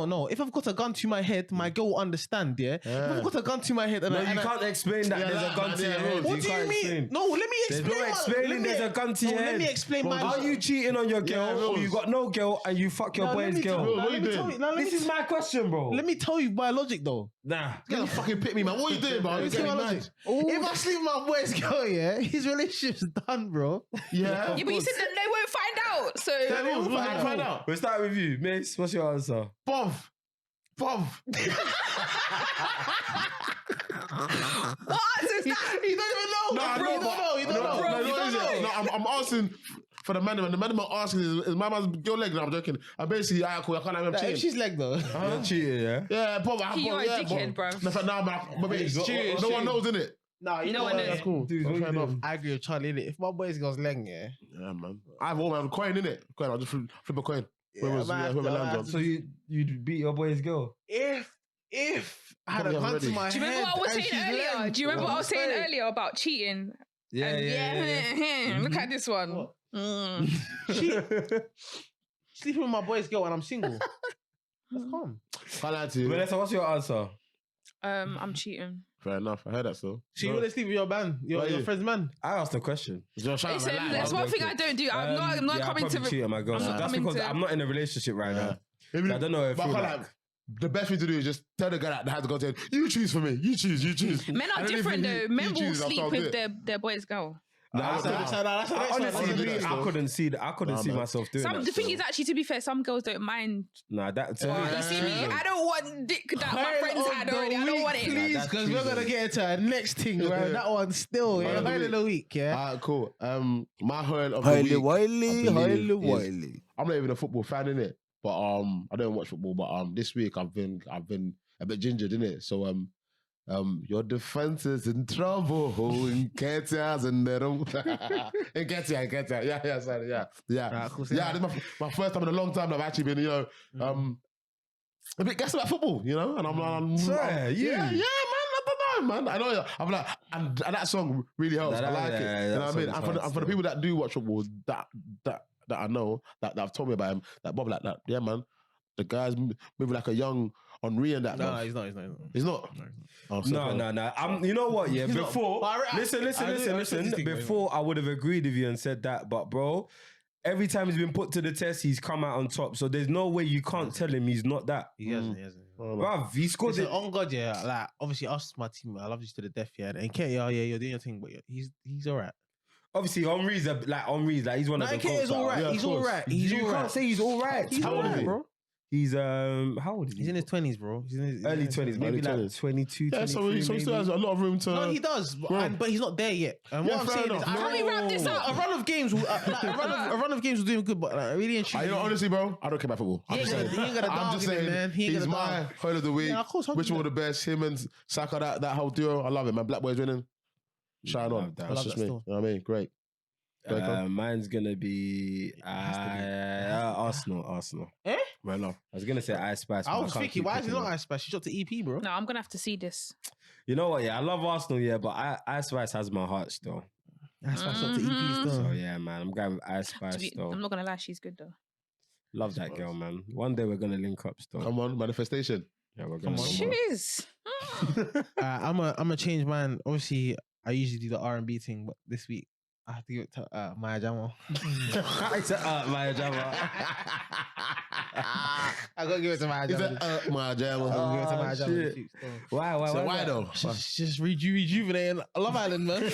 no. If I've got a gun to my head, my girl will understand. Yeah. If I've got a gun to my head, and No, I, you and I- can't explain that Yeah, there's that, a gun man, to your yeah, head. What do you can't mean? explain. No, let me There's explain. no explaining let me- there's a gun to no, your let head. me explain my. Are you cheating on your girl Yeah, or you got no girl and you fuck your No, let boy's me tell- girl? Bro, now, what let you me doing? tell you- now, let me This is my question, bro. Let me tell you my logic though. Nah. You're gonna fucking pick me, man. What are you doing, bro? Let me You're tell you getting my mad. logic. If I sleep with my boy's girl, yeah, his relationship's done, bro. Yeah. Yeah, but you said that they won't find out. So Then we'll find out. We'll start with you, Mace. What's your answer? Bov. what answer is that? He don't even know. No, I Bro, know, you but- don't know. You don't no, know. no, You no, don't is it? know. No, I'm asking for the man. The man are asking is my man's girl leg. No, I'm joking. I'm basically, cool. I can't have him Like, if cheating. she's leg though. You're cheating, yeah? Yeah, Bob. You're a dickhead, bruv. No, but Hey, it's what- cheating. what- No one knows, innit? Nah, you No know one what? knows. That's cool. Dude, Fair what you enough. doing? I agree with Charlie. Innit? If my boy's girl's leg, yeah. Yeah, man. I have all my coin, innit? Coin. I'll just flip a coin. Whoever's- I might have whoever to- I lands might on. have So you'd beat your boy's girl? If I had a Probably gun to already. my Do you head, remember what I was and saying she's earlier? leg, Do you remember what I was saying Hey. earlier about cheating? Yeah, And yeah. Look at this one. What? Mm. Sleeping with my boy's girl and I'm single. That's calm. Can't lie to you. Vanessa, what's your answer? I'm cheating. Fair enough. I heard that still. So you want to sleep with your man, Why your you? friend's man? I asked the question. Listen, there's one thing I don't do. I'm not Yeah, coming I'll probably cheat to. on my girl. I'm So not that's coming because to- I'm not in a relationship right now. Maybe, So I don't know if but I feel can't like- like, the best thing to do is just tell the guy that has to go to him, you choose for me. You choose. Men are And then if different he- though. he Men will chooses, I'll sleep do with it. their boy's girl. Nah, That's the next one. honestly, do me, that I still. couldn't see that. I couldn't Nah, see man. myself doing that. The thing still. is, actually, to be fair, some girls don't mind. Nah, that to me, You that's see me? true. I don't want dick that my friends had already. I don't want it. Please, That's because we're true, gonna though. get into our next thing, right? That one still, yeah. Man of the Highlight of the week, yeah. Alright, cool. My highlight of Highly the week, Wiley, I highly believe, is- Wiley. I'm not even a football fan, innit? But I don't watch football. But this week I've been a bit gingered, innit? So your defense is in trouble. In Ketia's in there. In Ketia. Yeah, sorry, yeah. Right, cool, Yeah, this is my first time in a long time that I've actually been, a bit guessing about football, and I'm Swear, you? yeah, man. I don't know, man. I know. I'm like, and that song really helps. Nah, I like yeah, it. yeah, You know that what I mean? song is And for the hard people that do watch football, that I know that have told me about him, that Bob like that. Yeah, man. The guy's moving like a young Henri and that. No, bruv. he's not. He's not. Oh, so cool. No. You know what? Yeah, He's not. before. But I Listen. I respect his thing, bro. Before I would have agreed with you and said that, but bro, every time he's been put to the test, he's come out on top. So there's no way you can't tell him he's not that. He hasn't. Bruv, he scored Listen, it. on God, yeah. Like obviously, us, my team, I love you to the death, yeah. And Kate, yeah, you're doing your thing, but he's alright. Obviously, Henri's like he's one No, of the Kate is goats, alright. Yeah, of He's course. alright. He's You alright. can't say he's alright. He's How old is alright, he? bro. He's how old is he? He's in his 20s, bro. He's in his early 20s, maybe Early like 20s. 22, Yeah, so 23 he still maybe. has a lot of room to. No, he does, but he's not there yet. And Yeah, what I'm fair saying enough. is, No. Can we wrap this up? a run of games, will, a run of games will do him good, but really and truly, You know, honestly, bro, I don't care about football. I'm He just ain't saying. gonna- he ain't gonna I'm dog just in it, saying. man. He ain't He's gonna my dog. Hoil of the week. Yeah, of course, Which one of the best? Him and Saka, that whole duo. I love it, man. Black boys winning. Shine on. Love that. That's Love just that me. still. You know what I mean? Great. Mine's gonna be Arsenal. Eh? Right now. I was gonna say Ice Spice. I but was can't thinking, keep why is he picking not up. Ice Spice? She dropped the EP, bro. No, I'm gonna have to see this. You know what? Yeah, I love Arsenal. Yeah, but Ice Spice has my heart still. Ice Spice dropped the EP still. So yeah, man, I'm going with Ice Spice still. I'm not gonna lie, she's good though. Love that girl, man. One day we're gonna link up still. Come on, manifestation. Yeah, we're Come gonna on. link She up. is. I'm a change mine. Obviously, I usually do the R&B thing, but this week I have to give it to Maya Jama. It's Maya Jama. I gotta give it to Maya Is Jama. that my jam? I gotta give it to Maya Jama. shit. this week, so. Why? So why that? though? Just rejuvenating Love Island, man.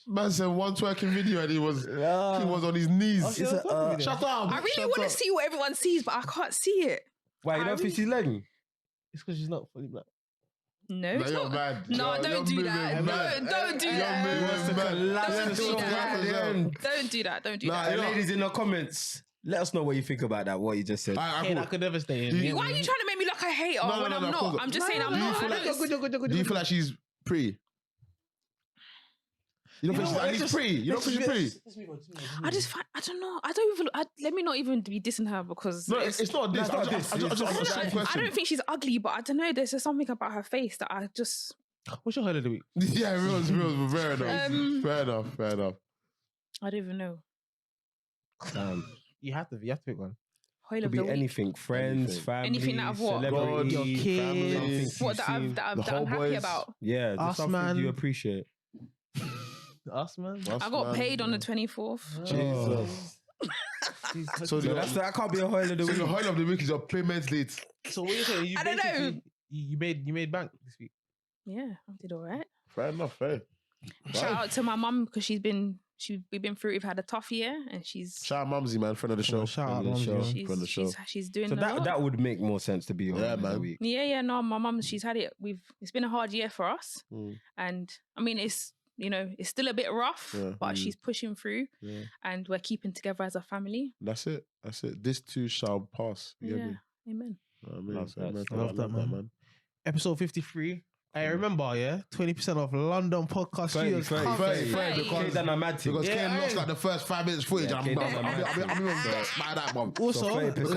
Man said one twerking video and he was on his knees. Oh, shit, what's the video? Shut up. I really Shut want to up. see what everyone sees, but I can't see it. Why you don't think she's legging? It's because she's not fully black. No, No, it's you're not. mad. No, You're don't do moving that. mad. Don't do You're that. moving mad. Don't do that. Yeah. Don't do that. Don't do Nah, that. you Hey, know- ladies in the comments, let us know what you think about that. What you just said. I Hey, that could never stay in. You- Why are you trying to make me look a hater No, when no, I'm no, of not? course. I'm just saying I'm Do you not. feel I like- don't- Do you feel like she's pretty? You don't think she's at least pretty? You don't think she's pretty? I just find, I don't know. I don't even. Let me not even be dissing her because No, it's not this. No, I'm it's just not this. asking a I question. don't think she's ugly, but I don't know. There's just something about her face that I just. What's your head of the week? Yeah, real, fair enough. Fair enough. I don't even know. You have to pick one. Hoil Could of be the week. anything. Friends, Anything. family, Anything out of what? celebrity, God, your family, kids. something What that you've I'm seen. that I'm, The that I'm happy Hoilboys. about. Yeah, just Us, something man. you appreciate. Us, man. I got paid on the 24th. Jesus. So So that can't be a Hoil of the So week. the whole of the week is your payment late. So what you saying? You I don't know. basically- You made bank this week. Yeah, I did all right. Fair enough, fair. Shout out to my mum because we've been through. We've had a tough year, and she's Shout out Mumsy, man, friend of the show. Shout out Friend of the Mumsy, show. man. Friend of the show. she's doing So a lot. that would make more sense to be a Hoil of the man. week. Yeah. No, my mum, she's had it. It's been a hard year for us, Mm. and I mean, it's it's still a bit rough, Yeah. but she's pushing through, Yeah. and we're keeping together as a family. That's it. This too shall pass. You get Yeah, me? amen. I mean, Love so, that. man, I love that, man. Episode 53. I remember, 20% off London podcast 30, studios. 30, covered. 30, 30. because Kane done a mad thing. Because Yeah, Kane lost aye. like the first 5 minutes footage. Yeah, and Kane I'm done a mad I'm even vexed by that, man. Also, So 30%. Because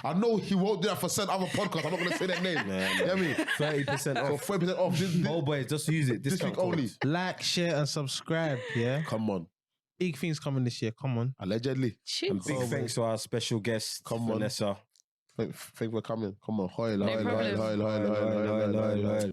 I know he won't do that for certain other podcasts. I'm not going to say their name. You get me? 30% So off. 40% off. Oh boys, just use it. This Discount week only. code. like, share, and subscribe. Yeah, Come on. big things coming this year. Come on. Allegedly. Cheers. And big thanks to our special guest, Come on. Vanessa. Think we're coming. Come on. Hoil. No problem. Loyal.